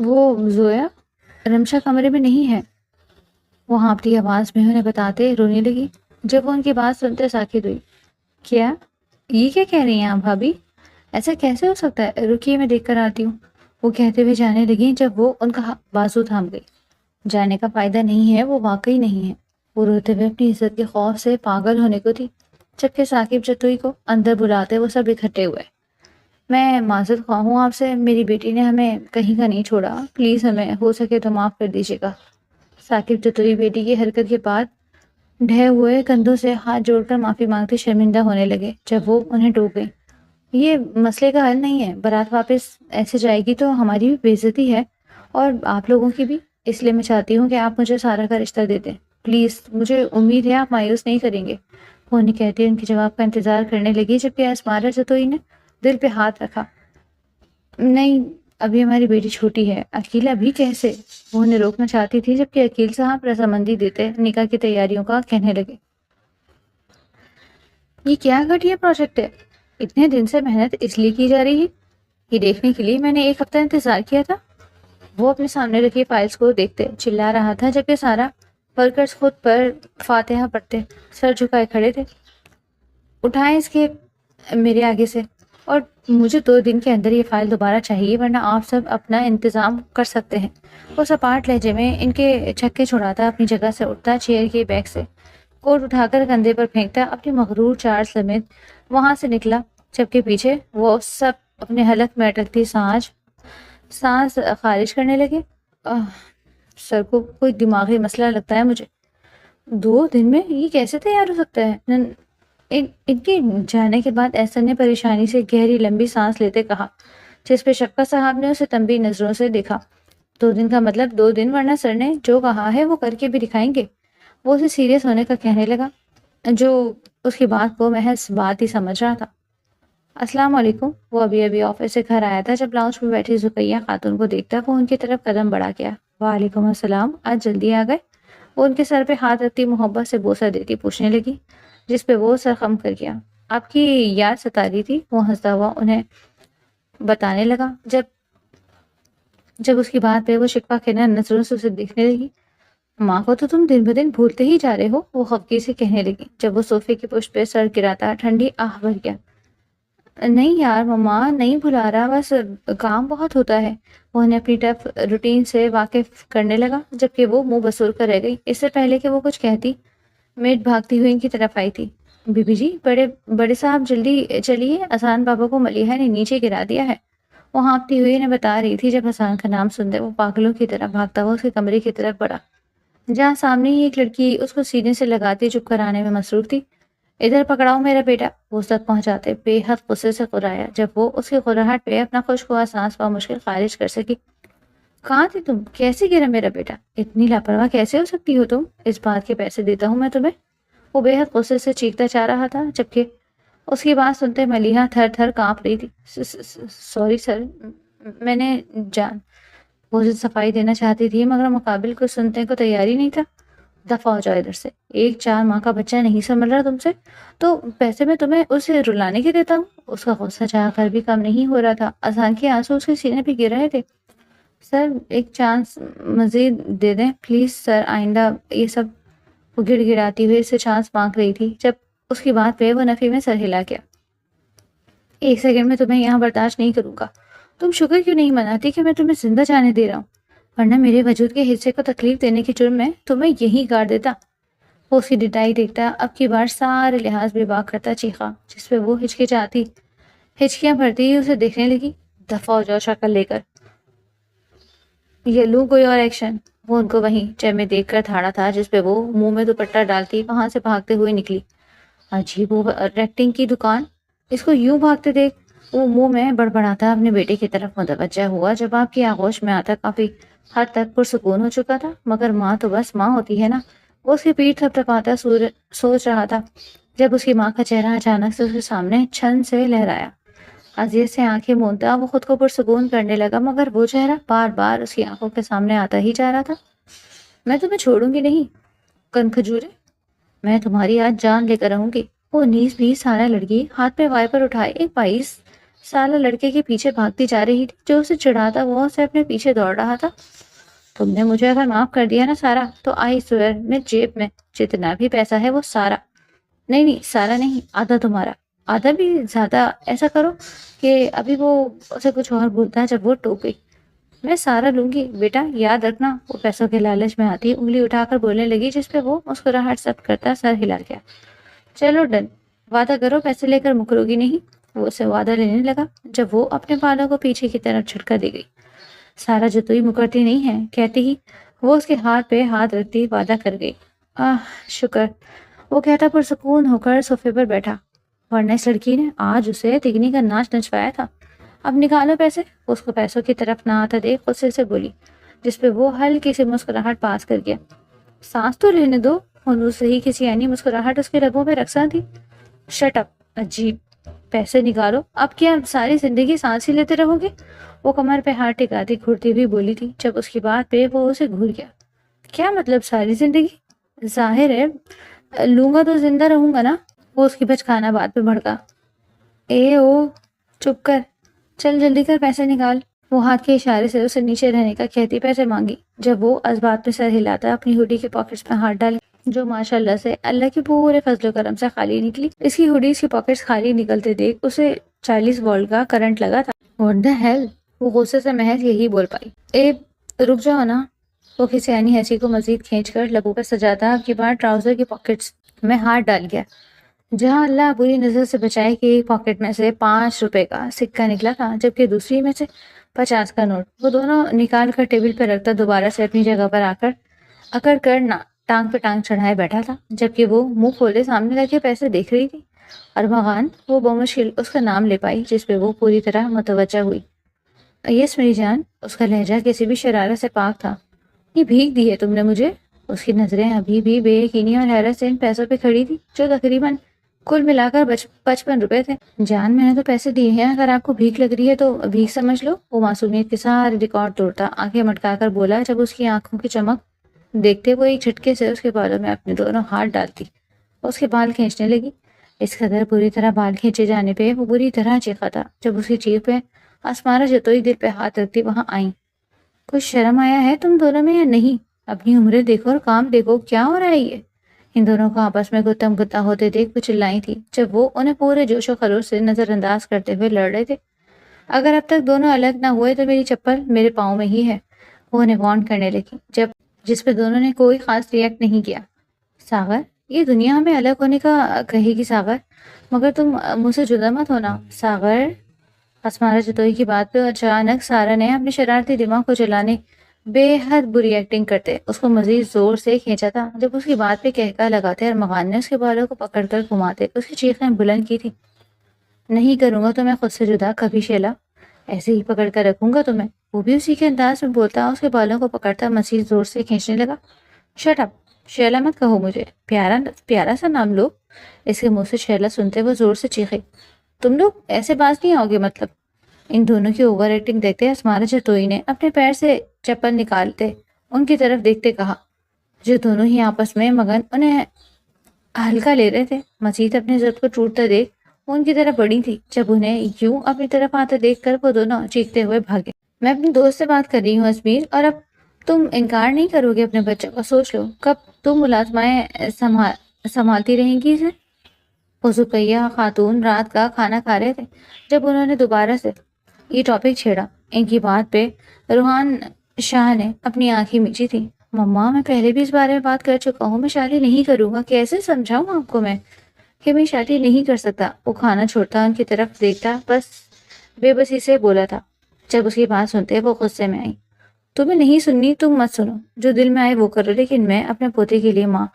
وہ زویا رمشا کمرے میں نہیں ہے، وہ ہانپتی آواز میں انہیں بتاتے رونے لگی۔ جب وہ ان کی بات سنتے ساکت ہوئی۔ کیا یہ کیا کہہ رہی ہیں آپ بھابھی؟ ایسا کیسے ہو سکتا ہے؟ رکیے میں دیکھ کر آتی ہوں، وہ کہتے ہوئے جانے لگی جب وہ ان کا بازو تھام گئی۔ جانے کا فائدہ نہیں ہے، وہ واقعی نہیں ہے۔ وہ روتے ہوئے اپنی عزت کے خوف سے پاگل ہونے کو تھی، جبکہ ثاقب جتوئی کو اندر بلاتے وہ سب اکٹھے ہوئے۔ میں معذرت خواہ ہوں آپ سے، میری بیٹی نے ہمیں کہیں کا نہیں چھوڑا، پلیز ہمیں ہو سکے تو معاف کر دیجیے گا۔ ثاقب جتوئی بیٹی کی حرکت کے بعد ڈھے ہوئے کندھوں سے ہاتھ جوڑ کر معافی مانگتے شرمندہ ہونے لگے جب وہ انہیں ٹوک گئی۔ یہ مسئلے کا حل نہیں ہے، بارات واپس ایسے جائے گی تو ہماری بھی بے عزتی ہے اور آپ لوگوں کی بھی، اس لیے میں چاہتی ہوں کہ آپ مجھے سارا کا رشتہ دے دیں پلیز، مجھے امید ہے آپ مایوس نہیں کریں گے، وہ انہیں کہتے ان کے جواب کا انتظار کرنے لگی، جبکہ اسمارا جتوئی نے دل پہ ہاتھ رکھا۔ نہیں، ابھی ہماری بیٹی چھوٹی ہے، عقیل ابھی کیسے؟ وہ انہیں روکنا چاہتی تھی جبکہ عقیل صاحب رضامندی دیتے نکاح کی تیاریوں کا کہنے لگے۔ یہ کیا گھٹیا پروجیکٹ ہے؟ اتنے دن سے محنت اس لیے کی جا رہی ہے، یہ دیکھنے کے لیے میں نے ایک ہفتہ انتظار کیا تھا۔ وہ اپنے سامنے رکھی فائلز کو دیکھتے چلا رہا تھا، جبکہ سارا ورکرز خود پر فاتحہ پڑھتے سر جھکائے کھڑے تھے۔ اٹھائیں اس کے میرے آگے سے، اور مجھے 2 دن کے اندر یہ فائل دوبارہ چاہیے، ورنہ آپ سب اپنا انتظام کر سکتے ہیں۔ وہ سپاٹ لہجے میں ان کے چھکے چھڑاتا اپنی جگہ سے اٹھتا، چیئر کے بیک سے کوٹ اٹھا کر کندھے پر پھینکتا، اپنی مغرور چارج سمیت وہاں سے نکلا، جبکہ پیچھے وہ سب اپنے حلق میں اٹکتی سانس خارج کرنے لگے۔ سر کو کوئی دماغی مسئلہ لگتا ہے مجھے، 2 دن میں یہ کیسے تیار ہو سکتا ہے؟ ان کے جانے کے بعد احسن نے پریشانی سے گہری لمبی سانس لیتے کہا، جس پہ شفقت صاحب نے اسے تنبیہ نظروں سے دیکھا۔ 2 دن کا مطلب 2 دن، ورنہ سر نے جو کہا ہے وہ کر کے بھی دکھائیں گے۔ وہ اسے سیریس ہونے کا کہنے لگا، جو اس کی بات کو محض بات ہی سمجھ رہا تھا۔ السلام علیکم، وہ ابھی ابھی آفس سے گھر آیا تھا جب لاؤنج میں بیٹھی زکیہ خاتون کو دیکھتا وہ ان کی طرف قدم بڑھا گیا۔ وعلیکم السلام، آج جلدی آ گئے؟ وہ ان کے سر پہ ہاتھ رکھتی محبت سے بوسہ دیتی پوچھنے لگی، جس پہ وہ سر خم کر گیا۔ آپ کی یاد ستا رہی تھی، وہ ہنستا ہوا انہیں بتانے لگا، جب اس کی بات پہ وہ شکوہ کھینا نظروں سے اسے دیکھنے لگی۔ ماں کو تو تم دن بدن بھولتے ہی جا رہے ہو، وہ خفگی سے کہنے لگی، جب وہ صوفے کی پشت پہ سر گراتا ٹھنڈی آہ بھر گیا۔ نہیں یار مما، نہیں بھلا رہا، بس کام بہت ہوتا ہے، وہ انہیں اپنی ٹف روٹین سے واقف کرنے لگا، جبکہ وہ منہ بسور کر رہ گئی۔ اس سے پہلے کہ وہ کچھ کہتی، میڈ بھاگتی ہوئی ان کی طرف آئی تھی۔ بی بی جی، بڑے صاحب جلدی چلیے، اذان بابا کو ملیحہ نے نیچے گرا دیا ہے، وہ ہانپتی ہوئی انہیں بتا رہی تھی، جب حسان کا نام سنتے وہ پاگلوں کی طرح بھاگتا ہوا اس کے کمرے کی طرف بڑھا، جہاں سامنے ہی ایک لڑکی اس کو سینے سے لگاتی چپ کرانے میں مصروف تھی۔ ادھر پکڑاؤ میرا بیٹا، وہ اس تک پہنچاتے بے حد غصے سے قرایا، جب وہ اس کی قراہٹ پہ اپنا خوشگوار سانس مشکل خارج کر سکی۔ کہاں تھی تم؟ کیسے گرا میرا بیٹا؟ اتنی لاپرواہ کیسے ہو سکتی ہو تم؟ اس بات کے پیسے دیتا ہوں میں تمہیں، وہ بے حد غصے سے چیختا چاہ رہا تھا، جبکہ اس کی بات سنتے ملیحہ تھر تھر کانپ رہی تھی۔ سوری سر، میں نے جان، وہ اسے صفائی دینا چاہتی تھی مگر مقابل کو سننے کو تیار ہی نہیں تھا۔ دفع ہو جاؤ ادھر سے، ایک 4 ماہ کا بچہ نہیں سنبھل رہا تم سے، تو پیسے میں تمہیں اسے رلانے کے دیتا ہوں؟ اس کا غصہ چاہ کر بھی کم نہیں ہو رہا تھا، اذان کے آنسو اس کے سینے پہ گر رہے تھے۔ سر ایک چانس مزید دے دیں پلیز سر، آئندہ یہ سب، وہ گڑ گڑاتی ہوئی اس سے چانس مانگ رہی تھی، جب اس کی بات پہ وہ نفی میں سر ہلا گیا۔ 1 سیکنڈ میں تمہیں یہاں برداشت نہیں کروں گا، تم شکر کیوں نہیں مناتی کہ میں تمہیں زندہ جانے دے رہا ہوں، ورنہ میرے وجود کے حصے کو تکلیف دینے کی جرم میں تمہیں یہی گاڑ دیتا۔ وہ اس کی ڈٹائی دیکھتا اب کی بار سارے لحاظ بے باک کرتا چیخا، جس پہ وہ ہچکیاں بھرتی اسے دیکھنے لگی۔ دفع ہو جاؤ شکل لے کر، یہ لوں کوئی اور ایکشن؟ وہ ان کو وہیں چہ میں دیکھ کر دھاڑا تھا، جس پہ وہ منہ میں دوپٹہ ڈالتی وہاں سے بھاگتے ہوئے نکلی۔ عجیب ایکٹنگ کی دکان، اس کو یوں بھاگتے دیکھ وہ منہ میں بڑبڑاتا اپنے بیٹے کی طرف متوجہ ہوا، جب آپ کی آغوش میں آتا کافی حد تک پرسکون ہو چکا تھا، مگر ماں تو بس ماں ہوتی ہے نا۔ وہ اس کی پیٹھ تھپتھپاتا سوچ رہا تھا، جب اس کی ماں کا چہرہ اچانک سے اس کے سامنے چھن سے لہرایا۔ اذیت سے آنکھیں مونتا وہ خود کو پرسکون کرنے لگا، مگر وہ چہرہ بار بار اس کی آنکھوں کے سامنے آتا ہی جا رہا تھا۔ میں تمہیں چھوڑوں گی نہیں کن کھجورے، میں تمہاری آج جان لے کر رہوں گی۔ وہ 19-20 سالہ لڑکی ہاتھ پہ وائپر اٹھائے ایک 22 سالہ لڑکے کے پیچھے بھاگتی جا رہی تھی جو اسے چڑھاتا وہ اسے اپنے پیچھے دوڑ رہا تھا۔ تم نے مجھے اگر معاف کر دیا نا سارا تو آئی سویر میں جیب میں جتنا بھی پیسہ ہے وہ سارا، نہیں سارا نہیں، آدھا تمہارا، آدھا بھی زیادہ، ایسا کرو کہ ابھی وہ اسے کچھ اور بولتا ہے جب وہ ٹوک گئی۔ میں سارا لوں گی بیٹا، یاد رکھنا۔ وہ پیسوں کے لالچ میں آتی انگلی اٹھا کر بولنے لگی جس پہ وہ مسکراہٹ سب کرتا سر ہلا گیا۔ چلو ڈن، وعدہ کرو پیسے لے کر مکرو گی نہیں۔ وہ اسے وعدہ لینے لگا جب وہ اپنے بالوں کو پیچھے کی طرف جھٹکا دے گئی۔ سارا جتوئی مکرتی نہیں ہے کہتی ہی وہ اس کے ہاتھ پہ ہاتھ رکھتی وعدہ کر گئی۔ شکر، وہ کہتا پرسکون ہو کر صوفے پر بیٹھا، ورنہ اس لڑکی نے آج اسے تگنی کا ناچ نچوایا تھا۔ اب نکالو پیسے۔ اس کو پیسوں کی طرف نہ آتا دیکھ غصے سے بولی جس پہ وہ ہلکی سی مسکراہٹ پاس کر گیا۔ سانس تو لینے دو۔ خلوص رہی کسی یعنی مسکراہٹ اس کے لبوں پہ رقصاں تھی۔ شٹ اپ، عجیب، پیسے نکالو۔ اب کیا ساری زندگی سانس ہی لیتے رہو گے؟ وہ کمر پہ ہاتھ ٹکاتی گھرتی ہوئی بولی تھی جب اس کی بات پہ وہ اسے گھور گیا۔ کیا مطلب ساری زندگی؟ ظاہر ہے لوں گا تو زندہ رہوں گا نا۔ وہ اس کی بچکانہ بات پہ بھڑکا۔ اے او چپ کر، چل جلدی کر پیسے نکال۔ وہ ہاتھ کے اشارے سے اسے نیچے رہنے کا کہتی پیسے مانگی جب وہ اس بات پہ سر ہلاتا اپنی ہوڈی کے پاکٹس میں ہاتھ ڈال جو ماشاءاللہ سے اللہ کے پورے فضل و کرم سے خالی نکلی۔ اس کی ہوڈی کی پاکٹس خالی نکلتے دیکھ اسے 40 وولٹ کا کرنٹ لگا تھا۔ What the hell؟ وہ غصے سے محض یہی بول پائی۔ اے رک جاؤ نا۔ وہ کسی یعنی ہنسی کو مزید کھینچ کر لبوں پہ سجاتا اب کی بار ٹراؤزر کی پاکٹس میں ہاتھ ڈال گیا جہاں اللہ بری نظر سے بچائے کہ ایک پاکٹ میں سے 5 روپے کا سکہ نکلا تھا جبکہ دوسری میں سے 50 کا نوٹ۔ وہ دونوں نکال کر ٹیبل پہ رکھتا دوبارہ سے اپنی جگہ پر آ کر اکڑ کر ٹانگ پہ ٹانگ چڑھائے بیٹھا تھا جبکہ وہ منہ کھولے سامنے رکھے پیسے دیکھ رہی تھی۔ ارمغان، وہ بمشکل اس کا نام لے پائی جس پہ وہ پوری طرح متوجہ ہوئی۔ یس میری جان۔ اس کا لہجہ کسی بھی شرارت سے پاک تھا۔ یہ بھیگ دی ہے تم نے مجھے؟ اس کی نظریں ابھی بھی بے یقینی اور حیرت سے ان پیسوں پہ کھڑی تھی جو تقریباً کل ملا کر 55 روپے تھے۔ جان میں نے تو پیسے دیے ہیں، اگر آپ کو بھیک لگ رہی ہے تو بھیک سمجھ لو۔ وہ معصومیت کے سارے ریکارڈ توڑتا آنکھیں مٹکا کر بولا جب اس کی آنکھوں کی چمک دیکھتے وہ ایک جھٹکے سے اس کے بالوں میں اپنے دونوں ہاتھ ڈالتی اس کے بال کھینچنے لگی۔ اس قدر بری طرح بال کھینچے جانے پہ وہ بری طرح چیخا تھا جب اس کی چیخ پہ اسمارا جتوئی دل پہ ہاتھ رکھتی وہاں آئیں۔ کچھ شرم آیا ہے تم دونوں میں یا نہیں؟ اپنی عمریں دیکھو اور کام دیکھو، کیا ہو رہا ہے یہ؟ ان دونوں کو آپس میں گتم گتا ہوتے دیکھ وہ چلائی تھی جب وہ انہیں پورے جوش و خروش سے نظر انداز کرتے ہوئے لڑ رہے تھے۔ اگر اب تک دونوں الگ نہ ہوئے تو میری چپل میرے پاؤں میں ہی ہے، وہ انہیں وارن کرنے لگی جس پہ دونوں نے کوئی خاص ریئیکٹ نہیں کیا۔ ساغر، یہ دنیا ہمیں الگ ہونے کا کہے گی ساغر، مگر تم مجھ سے جدا مت ہونا ساغر۔ اسمارا جتوئی کی بات پہ اچانک سارا نے اپنے شرارتی دماغ کو چلانے بے حد بری ایکٹنگ کرتے اس کو مزید زور سے کھینچا تھا جب اس کی بات پہ کہکا لگاتے ارمغان نے اس کے بالوں کو پکڑ کر گھماتے اس کی چیخیں بلند کی تھی۔ نہیں کروں گا تو میں خود سے جدا کبھی شیلا، ایسے ہی پکڑ کر رکھوں گا تمہیں۔ وہ بھی اسی کے انداز میں بولتا اس کے بالوں کو پکڑتا مزید زور سے کھینچنے لگا۔ شٹ اپ، شیلا مت کہو مجھے، پیارا سا نام لو۔ اس کے منہ سے شیلا سنتے وہ زور سے چیخے۔ تم لوگ ایسے باز نہیں آؤ گے مطلب؟ ان دونوں کی اوور ایکٹنگ دیکھتے اسمارا جتوئی نے اپنے پیر سے چپل نکالتے ان کی طرف دیکھتے کہا جو دونوں ہی آپس میں مگن انہیں ہلکا لے رہے تھے۔ مزید اپنے ضد کو ٹوٹتا دیکھ وہ ان کی طرف بڑی تھی جب انہیں یوں اپنی طرف آتے دیکھ کر وہ دونوں چیختے ہوئے بھاگے۔ میں اپنے دوست سے بات کر رہی ہوں ازمیر، اور اب تم انکار نہیں کرو گے اپنے بچوں کا؟ سوچ لو کب تم ملازمائیں سنبھالتی رہیں گی اسے۔ وہ زکیہ خاتون رات کا کھانا کھا رہے تھے جب انہوں نے دوبارہ سے یہ ٹاپک چھیڑا۔ ان کی بات پہ روحان شاہ نے اپنی آنکھیں میچی تھی۔ مما، میں پہلے بھی اس بارے میں بات کر چکا ہوں، میں شادی نہیں کروں گا۔ کیسے سمجھاؤں آپ کو میں کہ میں شادی نہیں کر سکتا؟ وہ کھانا چھوڑتا ان کی طرف دیکھتا بس بے بسی سے بولا تھا جب اس کی بات سنتے وہ غصے میں آئی۔ تمہیں نہیں سننی تم مت سنو، جو دل میں آئے وہ کرو، لیکن میں اپنے پوتے کے لیے ماں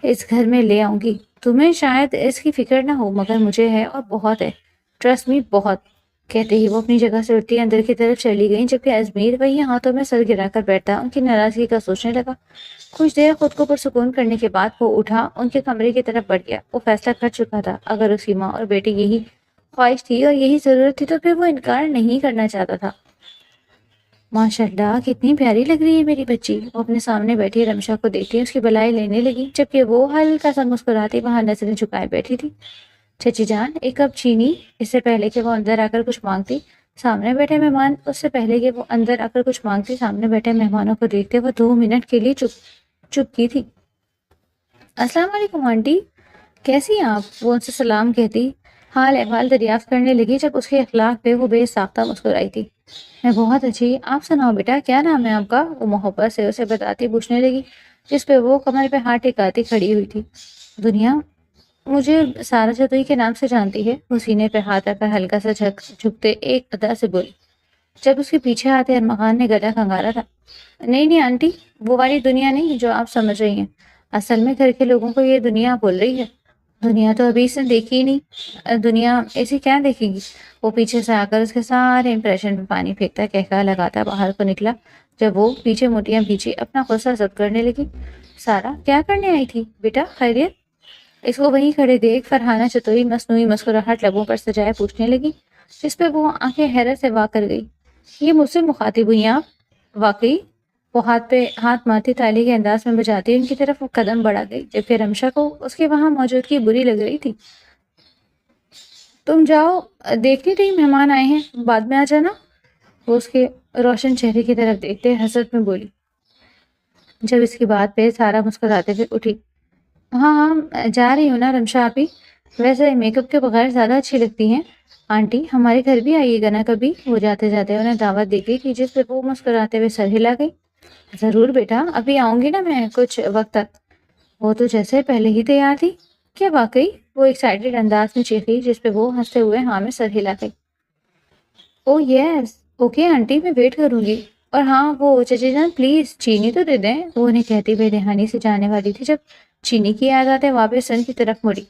اس گھر میں لے آؤں گی۔ تمہیں شاید اس کی فکر نہ ہو مگر مجھے ہے، اور بہت ہے، ٹرسٹ می بہت۔ کہتے ہی وہ اپنی جگہ سے اٹھتی اندر کی طرف چلی گئی جبکہ ازمیر وہی ہاتھوں میں سر گرا کر بیٹھتا ان کی ناراضگی کا سوچنے لگا۔ کچھ دیر خود کو پرسکون کرنے کے بعد وہ اٹھا ان کے کمرے کی طرف بڑھ گیا۔ وہ فیصلہ کر چکا تھا اگر اس کی ماں اور بیٹی یہی خواہش تھی اور یہی ضرورت تھی تو پھر وہ انکار نہیں کرنا چاہتا تھا۔ ماشاءاللہ کتنی پیاری لگ رہی ہے میری بچی، وہ اپنے سامنے بیٹھی رمشا کو دیکھتی اس کی بلائی لینے لگی جبکہ وہ ہلکا سا مسکراتی وہاں نظریں جھکائے بیٹھی تھی۔ چچی جان ایک کپ چینی۔ اس سے پہلے کہ وہ اندر آ کر کچھ مانگتی، سامنے بیٹھے مہمان اس سے پہلے کہ وہ اندر آ کر کچھ مانگتی سامنے بیٹھے مہمانوں کو دیکھتے وہ 2 منٹ کے لیے چپ کی تھی۔ السلام علیکم آنٹی، کیسی ہیں آپ؟ وہ ان سے سلام کہتی حال احوال دریافت کرنے لگی جب اس کے اخلاق پہ وہ بے ساختہ مسکرائی تھی۔ میں بہت اچھی، آپ سناؤ بیٹا، کیا نام ہے آپ کا؟ وہ محبت سے اسے بتاتی پوچھنے لگی، جس پہ وہ کمر پہ ہاتھ ٹکاتی کھڑی ہوئی تھی۔ دنیا مجھے سارا جدوئی کے نام سے جانتی ہے، وہ سینے پہ ہاتھ رکھ کر ہلکا سا جھکتے ایک ادا سے بولی، جب اس کے پیچھے آتے ارمغان نے گلا کھنگارا تھا۔ نہیں آنٹی، وہ والی دنیا نہیں جو آپ سمجھ رہی ہیں، اصل میں گھر کے لوگوں کو یہ دنیا بول رہی ہے۔ دنیا تو ابھی اس نے دیکھی ہی نہیں، دنیا ایسی کیا دیکھے گی؟ وہ پیچھے سے آ کر اس کے سارے امپریشن پہ پانی پھینکتا کہکا لگاتا باہر کو نکلا۔ جب وہ پیچھے موٹیاں پیچھے اپنا غصہ ضبط کرنے لگی، سارا کیا کرنے آئی تھی بیٹا، خیریت؟ اس کو وہیں کھڑے دیکھ فرحانہ چتوئی مصنوعی مسکراہٹ لبوں پر سجائے پوچھنے لگی، جس پہ وہ آنکھیں حیرت سے وا کر گئی۔ یہ مجھ سے مخاطب ہوئی آپ؟ واقعی؟ وہ ہاتھ پہ ہاتھ مارتی تالی کے انداز میں بجاتی ان کی طرف وہ قدم بڑھا گئی، جبکہ رمشا کو اس کے وہاں موجودگی بری لگ رہی تھی۔ تم جاؤ، دیکھتی رہی مہمان آئے ہیں، بعد میں آ جانا، وہ اس کے روشن چہرے کی طرف دیکھتے حسرت میں بولی۔ جب اس کی بات پہ سارا مسکراتے ہوئے اٹھی، ہاں جا رہی ہوں نا رمشا آپی، ویسے میک اپ کے بغیر زیادہ اچھی لگتی ہیں۔ آنٹی ہمارے گھر بھی آئیے گا نا کبھی، وہ جاتے جاتے انہیں دعوت دے گئی تھی، جس پہ وہ مسکراتے ہوئے سر ہلا گئی۔ ضرور بیٹا، ابھی آؤں گی نا میں کچھ وقت تک۔ وہ تو جیسے پہلے ہی تیار تھی۔ کیا واقعی؟ وہ ایکسائٹیڈ انداز میں چیخی، جس پہ وہ ہنستے ہوئے ہاں میں سر ہلا گئی۔ او یس، اوکے آنٹی، میں ویٹ کروں گی۔ اور ہاں وہ چچی جان پلیز چینی تو دے دیں، وہ انہیں کہتی بے دہانی سے جانے والی تھی جب چینی کی یاد آتے واپس سن کی طرف مڑی۔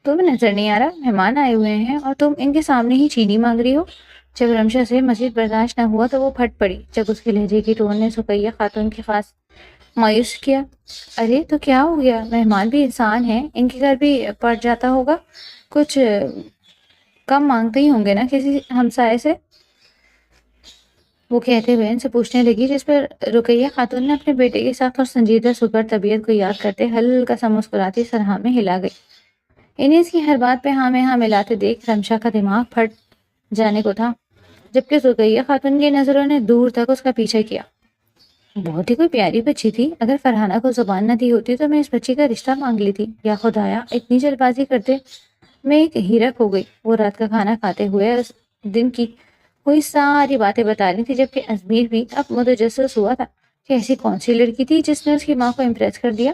تمہیں نظر نہیں آ رہا مہمان آئے ہوئے ہیں اور تم ان کے سامنے ہی چینی مانگ رہی ہو؟ جب رمشا سے مزید برداشت نہ ہوا تو وہ پھٹ پڑی، جب اس کے لہجے کی ٹون نے سقیہ خاتون کی خاص مایوس کیا۔ ارے تو کیا ہو گیا، مہمان بھی انسان ہیں، ان کے گھر بھی پڑ جاتا ہوگا، کچھ کم مانگتے ہی ہوں گے نا کسی ہمسائے سے، وہ کہتے ہوئے ان سے پوچھنے لگی، جس پر رقیہ خاتون نے اپنے بیٹے کے ساتھ اور سنجیدہ سکر طبیعت کو یاد کرتے ہلکا سا مسکراتی سر ہاں میں ہلا گئی۔ انہیں اس کی ہر بات پہ ہاں میں ہاں ملاتے دیکھ رمشا کا دماغ پھٹ جانے کو تھا، جبکہ رقیہ خاتون کی نظروں نے دور تک اس کا پیچھا کیا۔ بہت ہی کوئی پیاری بچی تھی، اگر فرحانہ کو زبان نہ دی ہوتی تو میں اس بچی کا رشتہ مانگ لی تھی، یا خدایا اتنی جلد بازی کرتے میں ایک ہیرک ہو گئی۔ وہ رات کا کھانا کھاتے ہوئے اس دن کی کوئی ساری باتیں بتا رہی تھی، جبکہ ازمیر بھی اب متجسس ہوا تھا کہ ایسی کون سی لڑکی تھی جس نے اس کی ماں کو امپریس کر دیا،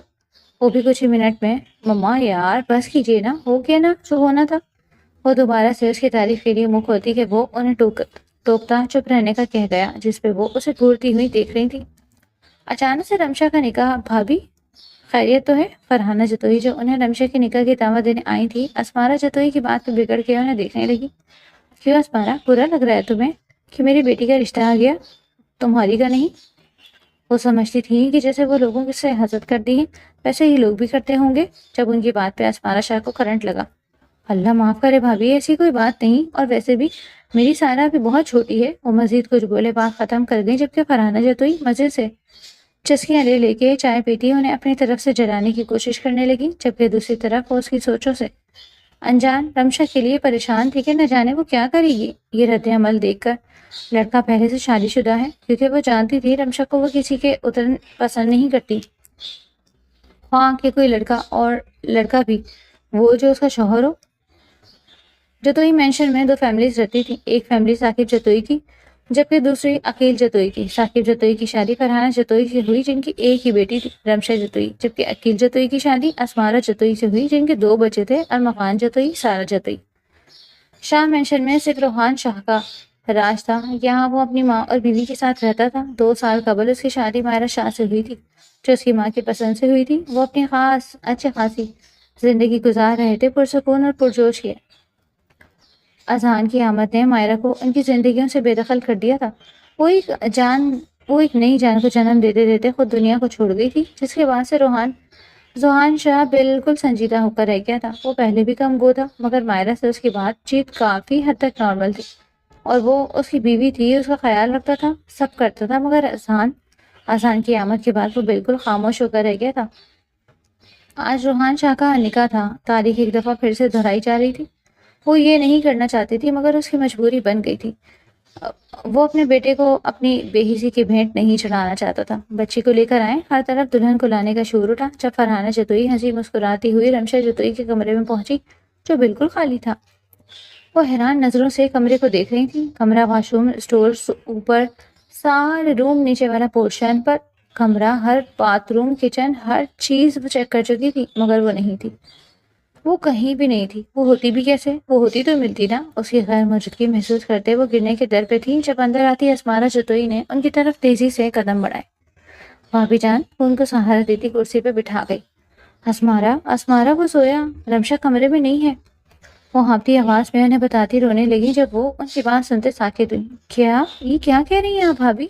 وہ بھی کچھ ہی منٹ میں۔ مما یار بس کیجیے نا، ہو گیا نا جو ہونا تھا۔ وہ دوبارہ سے اس کی تعریف کے لیے منہ کھولتی کہ وہ انہیں ٹوکتا چپ رہنے کا کہہ گیا، جس پہ وہ اسے گھورتی ہوئی دیکھ رہی تھی۔ اچانک سے رمشا کا نکاح، بھابھی خیریت تو ہے؟ فرحانہ جتوئی جو انہیں رمشا کے نکاح کی دعوت دینے آئی تھی، اسمارا جتوئی کی بات پہ بگڑ کے انہیں دیکھنے لگی۔ کیوں اسمارا، برا لگ رہا ہے تمہیں کہ میری بیٹی کا رشتہ آ گیا، تمہاری کا نہیں؟ وہ سمجھتی تھی کہ جیسے وہ لوگوں سے حسد کرتی ہیں ویسے ہی لوگ بھی کرتے ہوں گے، جب ان کی بات پہ اسمارا شاہ کو کرنٹ لگا۔ اللہ معاف کرے بھابھی، ایسی کوئی بات نہیں، اور ویسے بھی میری سارا بھی بہت چھوٹی ہے۔ وہ مزید کچھ بولے بات ختم کر گئی، جبکہ فرحانہ جتوئی مزے سے چسکیاں لے لے کے چائے پیتی انہیں اپنی طرف سے جلانے کی کوشش کرنے لگی، جبکہ دوسری طرف وہ اس کی سوچوں سے انجان رمشا کے لیے پریشان تھی کہ نہ جانے وہ کیا کرے گی۔ یہ رد عمل دیکھ کر لڑکا پہلے سے شادی شدہ ہے، کیونکہ وہ جانتی تھی رمشا کو وہ کسی کے اترن پسند نہیں کرتی، ہاں کہ کوئی لڑکا، اور لڑکا بھی وہ جو اس کا شوہر ہو۔ جتوئی مینشن میں 2 فیملیز رہتی تھی، ایک فیملی ثاقب جتوئی کی جبکہ دوسری عقیل جتوئی کی۔ ثاقب جتوئی کی شادی فرحانہ جتوئی سے ہوئی، جن کی ایک ہی بیٹی تھی رمشا جتوئی، جبکہ عقیل جتوئی کی شادی اسمارا جتوئی سے ہوئی، جن کے 2 بچے تھے، ارمغان جتوئی، سارا جتوئی۔ شاہ مینشن میں صرف روحان شاہ کا راج تھا، یہاں وہ اپنی ماں اور بیوی کے ساتھ رہتا تھا۔ 2 سال قبل اس کی شادی مائرہ شاہ سے ہوئی تھی، جو اس کی ماں کی پسند سے ہوئی تھی۔ وہ اپنی اچھی خاصی زندگی گزار رہے تھے، پرسکون اور پرجوش کے۔ اذہان کی آمد نے مائرہ کو ان کی زندگیوں سے بے دخل کر دیا تھا۔ وہ ایک نئی جان کو جنم دیتے دیتے خود دنیا کو چھوڑ گئی تھی، جس کے بعد سے روحان شاہ بالکل سنجیدہ ہو کر رہ گیا تھا۔ وہ پہلے بھی کم گو تھا، مگر مائرہ سے اس کی بات چیت کافی حد تک نارمل تھی، اور وہ اس کی بیوی تھی، اس کا خیال رکھتا تھا، سب کرتا تھا، مگر اذہان کی آمد کے بعد وہ بالکل خاموش ہو کر رہ گیا تھا۔ آج روحان شاہ کا نکاح تھا، تاریخ ایک دفعہ پھر سے دہرائی جا رہی تھی۔ وہ یہ نہیں کرنا چاہتی تھی مگر اس کی مجبوری بن گئی تھی۔ وہ اپنے بیٹے کو اپنی بے حسی کی بھینٹ نہیں چڑھانا چاہتا تھا۔ بچی کو لے کر آئے، ہر طرف دلہن کو لانے کا شور اٹھا۔ جب فرحانہ جتوئی ہنسی مسکراتی ہوئی رمشا جتوئی کے کمرے میں پہنچی جو بالکل خالی تھا، وہ حیران نظروں سے کمرے کو دیکھ رہی تھی۔ کمرہ واش روم، اسٹورز اوپر، سارے روم نیچے والا پورشن پر، کمرہ، ہر باتھ روم، کچن، ہر چیز وہ چیک کر چکی تھی مگر وہ نہیں تھی۔ وہ کہیں بھی نہیں تھی۔ وہ ہوتی بھی کیسے؟ وہ ہوتی تو ملتی نا۔ اس کی غیر موجودگی محسوس کرتے وہ گرنے کے در پہ تھی جب اندر آتی اسمارہ جتوئی نے ان کی طرف تیزی سے قدم بڑھائے۔ بھابی جان وہ ان کو سہارا دیتی کرسی پہ بٹھا گئی۔ اسمارہ وہ سویا، رمشا کمرے میں نہیں ہے، وہ ہانپتی آواز میں انہیں بتاتی رونے لگی۔ جب وہ ان کی بات سنتے ساکت ہوئی۔ یہ کیا کہہ رہی ہیں آپ بھابی؟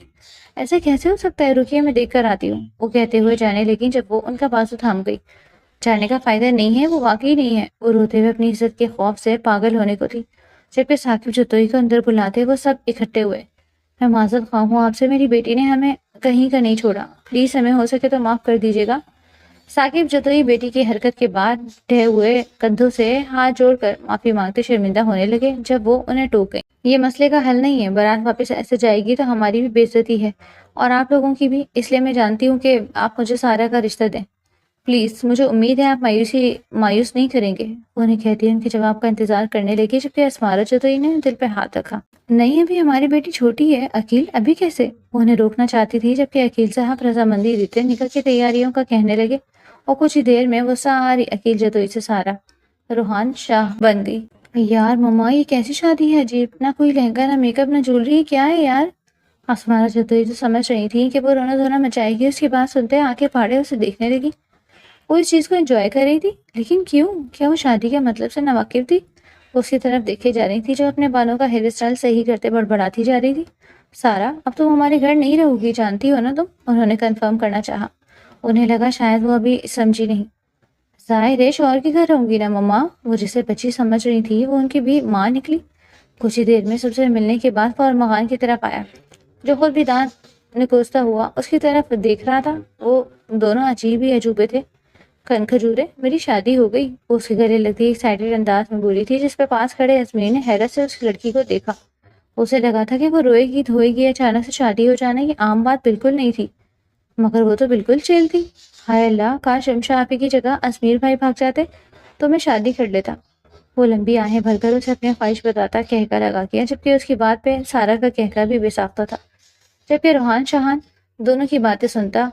ایسے کیسے ہو سکتا ہے؟ رکیے میں دیکھ کر آتی ہوں، وہ کہتے ہوئے جانے لگی جب وہ ان کا بازو تھام گئی۔ جانے کا فائدہ نہیں ہے، وہ واقعی نہیں ہے۔ وہ روتے ہوئے اپنی عزت کے خوف سے پاگل ہونے کو تھی۔ جبکہ ثاقب جتوئی کو اندر بلاتے وہ سب اکٹھے ہوئے۔ میں معذرت خواہ ہوں آپ سے، میری بیٹی نے ہمیں کہیں کا نہیں چھوڑا، پلیز ہمیں ہو سکے تو معاف کر دیجیے گا۔ ثاقب جتوئی بیٹی کی حرکت کے بعد ڈھے ہوئے کندھوں سے ہاتھ جوڑ کر معافی مانگتے شرمندہ ہونے لگے۔ جب وہ انہیں ٹوک گئی، یہ مسئلے کا حل نہیں ہے، بارات واپس ایسے جائے گی تو ہماری بھی بے عزتی ہے اور آپ لوگوں کی بھی، اس لیے میں جانتی ہوں کہ آپ مجھے سارا کا رشتہ دیں، پلیز مجھے امید ہے آپ مایوس نہیں کریں گے۔ وہ انہیں کہتی ان کے جواب کا انتظار کرنے لگی جبکہ اسمارہ جتوئی نے دل پہ ہاتھ رکھا۔ نہیں، ابھی ہماری بیٹی چھوٹی ہے عقیل، ابھی کیسے؟ وہ انہیں روکنا چاہتی تھی جبکہ عقیل صاحب رضامندی دیتے نکاح کی تیاریوں کا کہنے لگے اور کچھ ہی دیر میں وہ ساری عقیل جتوئی سے سارا روحان شاہ بن گئی۔ یار مما یہ کیسی شادی ہے عجیب، نہ کوئی لہنگا نہ میک اپ نہ جولری، کیا ہے یار؟ اسمارہ جتوئی تو سمجھ رہی تھی کہ وہ رونا دھونا مچائے گی، اس کی بات سنتے آنکھیں پھاڑے اسے دیکھنے لگی۔ وہ اس چیز کو انجوائے کر رہی تھی لیکن کیوں؟ کیا وہ شادی کے مطلب سے ناواقف تھی؟ وہ اس کی طرف دیکھے جا رہی تھی جو اپنے بالوں کا ہیئر اسٹائل صحیح کرتے بڑبڑاتی جا رہی تھی۔ سارا اب تم ہمارے گھر نہیں رہو گی، جانتی ہو نا تم؟ انہوں نے کنفرم کرنا چاہا۔ انہیں لگا شاید وہ ابھی سمجھی نہیں۔ ظاہر ہے شوہر کے گھر رہوں گی نا مما، وہ جسے بچی سمجھ رہی تھی وہ ان کی بھی ماں نکلی۔ کچھ ہی دیر میں سب سے ملنے کے بعد فور مغان کی طرف آیا جو خود بھی دانت نکوستا ہوا اس کی طرف دیکھ رہا تھا۔ وہ دونوں عجیب ہی عجوبے تھے۔ کن کھجورے، میری شادی ہو گئی، وہ اس کے گلے لگتی ایکسائٹڈ انداز میں بولی تھی جس پہ پاس کھڑے ازمیر نے حیرت سے اس لڑکی کو دیکھا۔ اسے لگا تھا کہ وہ روئے گی دھوئے گی، اچانک سے شادی ہو جانا یہ عام بات بالکل نہیں تھی مگر وہ تو بالکل چیل تھی۔ ہائے اللہ، کاش رمشا آپی کی جگہ ازمیر بھائی بھاگ جاتے تو میں شادی کر لیتا۔ وہ لمبی آہیں بھر کر اسے اپنی خواہش بتاتا کہکا لگا کیا جبکہ اس کی بات پہ سارا کا کہکا بھی بے ساختہ تھا۔ جبکہ روحان شاہان دونوں کی باتیں سنتا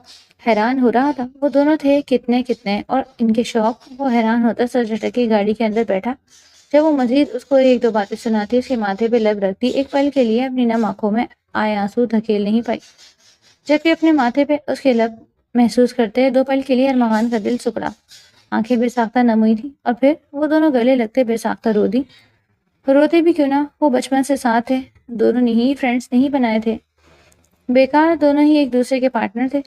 حیران ہو رہا تھا۔ وہ دونوں تھے کتنے اور ان کے شوق۔ وہ حیران ہوتا سر جھٹکی گاڑی کے اندر بیٹھا۔ جب وہ مزید اس کو ایک دو باتیں سناتی اس کے ماتھے پہ لب رکھتی، ایک پل کے لیے اپنی نم آنکھوں میں آئے آنسو دھکیل نہیں پائی، جبکہ اپنے ماتھے پہ اس کے لب محسوس کرتے 2 پل کے لیے ارمغان کا دل سکڑا، آنکھیں بے ساختہ نم ہوئی تھی اور پھر وہ دونوں گلے لگتے بے ساختہ رو دی۔ روتے بھی کیوں نہ، وہ بچپن سے ساتھ تھے، دونوں نے ہی فرینڈز نہیں بنائے تھے، بیکار دونوں ہی ایک دوسرے کے پارٹنر تھے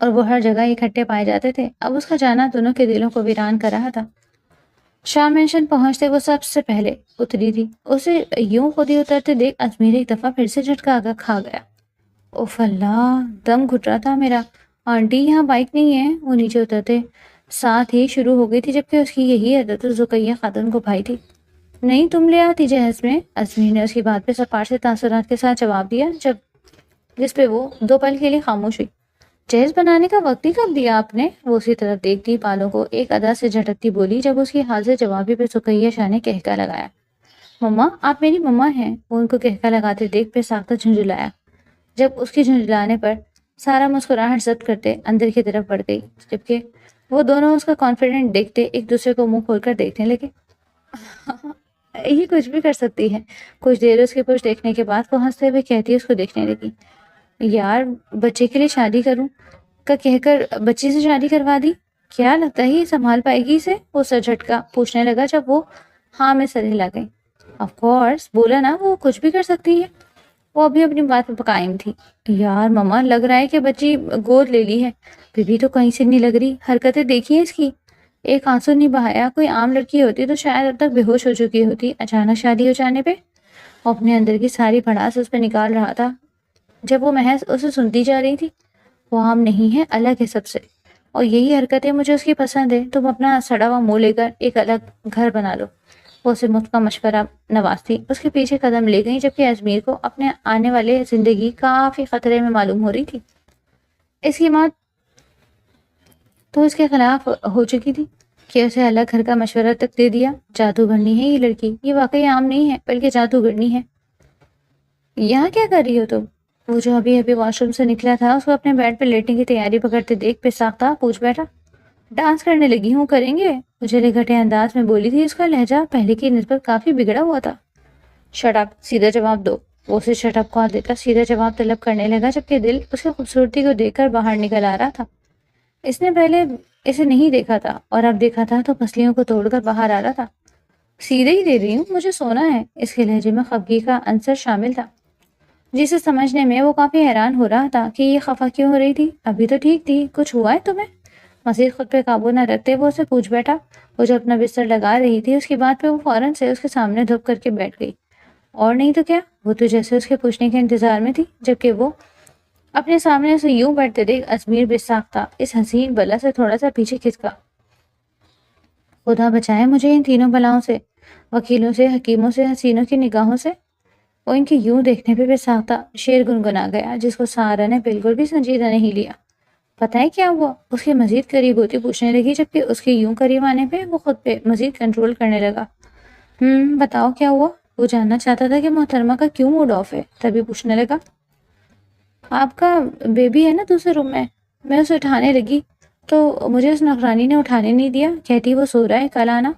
اور وہ ہر جگہ اکٹھے پائے جاتے تھے۔ اب اس کا جانا دونوں کے دلوں کو ویران کر رہا تھا۔ شاہ مینشن پہنچتے وہ سب سے پہلے اتری تھی۔ اسے یوں خود ہی اترتے دیکھ ازمیر ایک دفعہ پھر سے جھٹکا آگا کھا گیا۔ اوف اللہ، دم گھٹ رہا تھا میرا۔ آنٹی یہاں بائک نہیں ہے، وہ نیچے اترتے ساتھ ہی شروع ہو گئی تھی جبکہ اس کی یہی عادت زکیہ خاتون کو بھائی تھی۔ نہیں تم لے آتی جہیز میں، ازمیر نے اس کی بات پہ سپاٹ سے تاثرات کے ساتھ جواب دیا جس پہ وہ 2 پل کے لیے خاموش ہوئی۔ جہیز بنانے کا وقت ہی کب دیا آپ نے؟ وہ اسی طرف دیکھتی بالوں کو ایک ادا سے جھٹکتی بولی جب اس کی حاضر جوابی پہ سکیہ شاہ نے کہکا لگایا۔ مما آپ میری مما ہیں، وہ ان کو کہکا لگاتے دیکھ پہ ساختہ جھنجھلایا۔ جب اس کی جھنجھلانے پر سارا مسکراہٹ ضبط کرتے اندر کی طرف بڑھ گئی جبکہ وہ دونوں اس کا کانفیڈنٹ دیکھتے ایک دوسرے کو منہ کھول کر دیکھنے لگے۔ یہ کچھ بھی کر سکتی ہے، کچھ دیر اس کے پشت دیکھنے کے بعد وہ ہنستے ہوئے کہتی اس کو دیکھنے لگی۔ یار بچے کے لیے شادی کروں کا کہہ کر بچی سے شادی کروا دی، کیا لگتا ہے یہ سنبھال پائے گی اسے؟ وہ سر جھٹکا پوچھنے لگا جب وہ ہاں میں سر ہلا گئی۔ آف کورس، بولا نا وہ کچھ بھی کر سکتی ہے۔ وہ ابھی اپنی بات پہ قائم تھی۔ یار مما لگ رہا ہے کہ بچی گود لے لی ہے، بیبی تو کہیں سے نہیں لگ رہی، حرکتیں دیکھیے اس کی، ایک آنسو نہیں بہایا، کوئی عام لڑکی ہوتی تو شاید اب تک بے ہوش ہو چکی ہوتی۔ اچانک شادی ہو جانے پہ وہ اپنے اندر کی ساری بھڑاس اس پہ نکال رہا تھا جب وہ محض اسے سنتی جا رہی تھی۔ وہ عام نہیں ہے، الگ ہے سب سے، اور یہی حرکتیں مجھے اس کی پسند ہے۔ تم اپنا سڑا ہوا منہ لے کر ایک الگ گھر بنا لو، وہ اسے مفت کا مشورہ نوازتی اس کے پیچھے قدم لے گئی، جبکہ ازمیر کو اپنے آنے والے زندگی کافی خطرے میں معلوم ہو رہی تھی۔ اس کی ماں تو اس کے خلاف ہو چکی تھی کہ اسے الگ گھر کا مشورہ تک دے دیا۔ جادوگرنی ہے یہ لڑکی، یہ واقعی عام نہیں ہے بلکہ جادوگرنی ہے۔ یہاں کیا کر رہی ہو تم؟ وہ جو ابھی واش روم سے نکلا تھا اس کو اپنے بیڈ پہ لیٹنے کی تیاری پکڑتے دیکھ پہ ساختہ پوچھ بیٹھا۔ ڈانس کرنے لگی ہوں، کریں گے؟ مجھے گھٹے انداز میں بولی تھی، اس کا لہجہ پہلے کی نسبت کافی بگڑا ہوا تھا۔ شٹ اپ، سیدھا جواب دو۔ وہ اسے شٹ اپ کو دیتا سیدھا جواب طلب کرنے لگا، جبکہ دل اس کی خوبصورتی کو دیکھ کر باہر نکل آ رہا تھا۔ اس نے پہلے اسے نہیں دیکھا تھا اور اب دیکھا تھا تو پسلیوں کو توڑ کر باہر آ رہا تھا۔ سیدھے ہی دے رہی ہوں، مجھے سونا ہے۔ اس کے لہجے میں خفگی کا عنصر شامل تھا، جسے سمجھنے میں وہ کافی حیران ہو رہا تھا کہ یہ خفا کیوں ہو رہی تھی۔ ابھی تو ٹھیک تھی، کچھ ہوا ہے تمہیں؟ مزید خود پہ قابو نہ رکھتے وہ اسے پوچھ بیٹھا۔ وہ جو اپنا بستر لگا رہی تھی اس کی بات پہ وہ فوراً سے اس کے سامنے دھپ کر کے بیٹھ گئی۔ اور نہیں تو کیا، وہ تو جیسے اس کے پوچھنے کے انتظار میں تھی، جبکہ وہ اپنے سامنے اسے یوں بیٹھتے دیکھ ازمیر بے ساختہ اس حسین بلا سے تھوڑا سا پیچھے کھسکا۔ خدا بچائے مجھے ان تینوں بلاؤں سے، وکیلوں سے، حکیموں سے، حسینوں کی نگاہوں سے۔ وہ ان کے یوں دیکھنے پہ بے ساختہ شعر گنگنا گیا، جس کو سارا نے بالکل بھی سنجیدہ نہیں لیا۔ پتہ ہے کیا ہوا؟ اس کے مزید قریب ہوتی پوچھنے لگی، جبکہ اس کے یوں قریب آنے پہ وہ خود پہ مزید کنٹرول کرنے لگا۔ بتاؤ کیا ہوا؟ وہ جاننا چاہتا تھا کہ محترمہ کا کیوں موڈ آف ہے، تبھی پوچھنے لگا۔ آپ کا بیبی ہے نا دوسرے روم میں اسے اٹھانے لگی تو مجھے اس نوکرانی نے اٹھانے نہیں دیا، کہتی وہ سو رہا ہے، کل آنا۔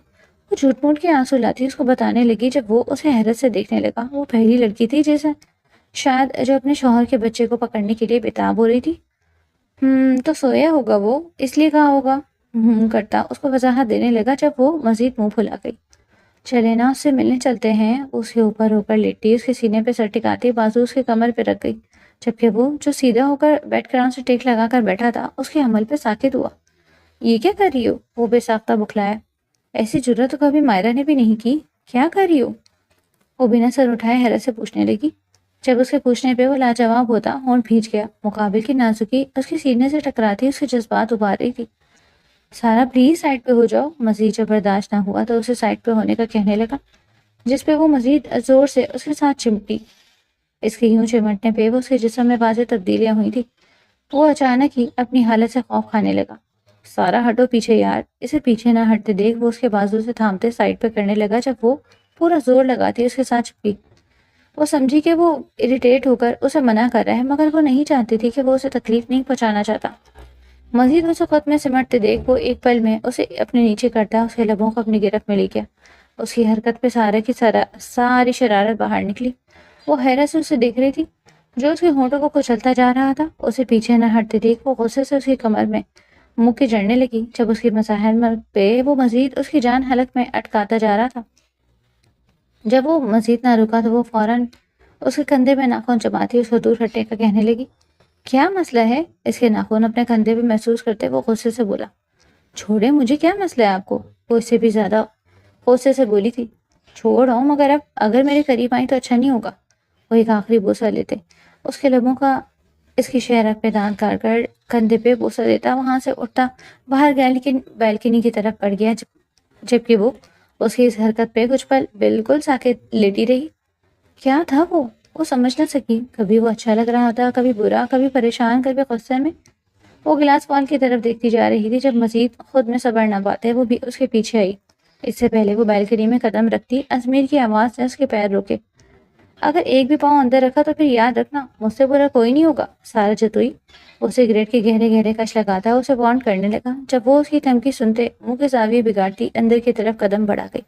وہ جھوٹ موٹ کے آنسو لاتی اس کو بتانے لگی، جب وہ اسے حیرت سے دیکھنے لگا۔ وہ پہلی لڑکی تھی جیسے شاید جو اپنے شوہر کے بچے کو پکڑنے کے لیے بےتاب ہو رہی تھی۔ تو سویا ہوگا وہ، اس لیے کہا ہوگا، کرتا اس کو وضاحت دینے لگا، جب وہ مزید منہ پھلا گئی۔ چلے نا، اس سے ملنے چلتے ہیں۔ اس کے اوپر ہو کر لیٹی اس کے سینے پہ سر ٹکاتی بازو اس کے کمر پہ رکھ گئی، جبکہ وہ جو سیدھا ہو کر بیڈ کراؤن سے ٹیک لگا کر بیٹھا تھا اس کے عمل پہ ساکت ہوا۔ یہ کیا کر رہی ہو؟ وہ بے ساختہ بکھلایا۔ ایسی جرت تو کبھی مائرہ نے بھی نہیں کی۔ کیا کر رہی ہو؟ وہ بنا سر اٹھائے حیرت سے پوچھنے لگی۔ جب اس کے پوچھنے پہ وہ لاجواب ہوتا، ہونٹ بھیج گیا۔ مقابل کی نازکی اس کے سینے سے ٹکراتی اس کے جذبات ابھار رہی تھی۔ سارا پلیز سائڈ پہ ہو جاؤ۔ مزید جب برداشت نہ ہوا تو اسے سائڈ پہ ہونے کا کہنے لگا، جس پہ وہ مزید زور سے اس کے ساتھ چمٹی۔ اس کے یوں چمٹنے پہ وہ اس کے جسم میں واضح تبدیلیاں ہوئی تھی۔ وہ اچانک ہی اپنی حالت سے خوف کھانے لگا۔ سارا ہٹو پیچھے یار۔ اسے پیچھے نہ ہٹتے دیکھ وہ اس کے بازو سے تھامتے سائڈ پہ کرنے لگا، جب وہ پورا زور لگاتی اس کے ساتھ چپکی۔ وہ سمجھی کہ وہ اریٹیٹ ہو کر اسے منع کر رہا ہے، مگر وہ نہیں جانتی تھی کہ وہ اسے تکلیف نہیں پہنچانا چاہتا۔ مزید اسے خود میں سمٹتے دیکھ وہ ایک پل میں اسے اپنے نیچے کرتا اس کے لبوں کو اپنی گرفت میں لے گیا۔ اس کی حرکت پہ سارے کی ساری شرارت باہر نکلی۔ وہ حیرت سے اسے دیکھ رہی تھی جو اس کے ہونٹوں کو کچلتا جا رہا تھا۔ اسے پیچھے نہ ہٹتے دیکھ وہ غصے سے اس کی کمر میں منہ کے جڑنے لگی، جب اس کی مزاحمت پہ وہ مزید اس کی جان حلق میں اٹکاتا جا رہا تھا۔ جب وہ مزید نہ رکا تو وہ فوراً اس کے کندھے میں ناخن چباتی اس کو دور ہٹنے کا کہنے لگی۔ کیا مسئلہ ہے؟ اس کے ناخن اپنے کندھے پہ محسوس کرتے وہ غصے سے بولا۔ چھوڑے مجھے، کیا مسئلہ ہے آپ کو؟ وہ اس سے بھی زیادہ غصے سے بولی تھی۔ چھوڑ آؤں، مگر اب اگر میرے قریب آئیں تو اچھا نہیں ہوگا۔ وہ ایک آخری بوسہ لیتے اس کے لبوں کا اس کی شہرک پہ دانت کاٹ کر کندھے پہ بوسہ دیتا وہاں سے اٹھتا باہر بیلکنی کی طرف پڑ گیا، جبکہ وہ اس کی اس حرکت پہ کچھ پل بالکل ساکت لیٹی رہی۔ کیا تھا وہ سمجھ نہ سکی۔ کبھی وہ اچھا لگ رہا تھا، کبھی برا، کبھی پریشان، کبھی غصے میں۔ وہ گلاس وال کی طرف دیکھتی جا رہی تھی، جب مزید خود میں صبر نہ پاتے وہ بھی اس کے پیچھے آئی۔ اس سے پہلے وہ بیلکنی میں قدم رکھتی ازمیر کی آواز نے اس کے پیر روکے۔ اگر ایک بھی پاؤں اندر رکھا تو پھر یاد رکھنا مجھ سے برا کوئی نہیں ہوگا۔ سارا جتوئی وہ سگریٹ کے گہرے گہرے کش لگاتا اسے وارن کرنے لگا، جب وہ اس کی دھمکی سنتے منہ کے زاویے بگاڑتی اندر کی طرف قدم بڑھا گئی،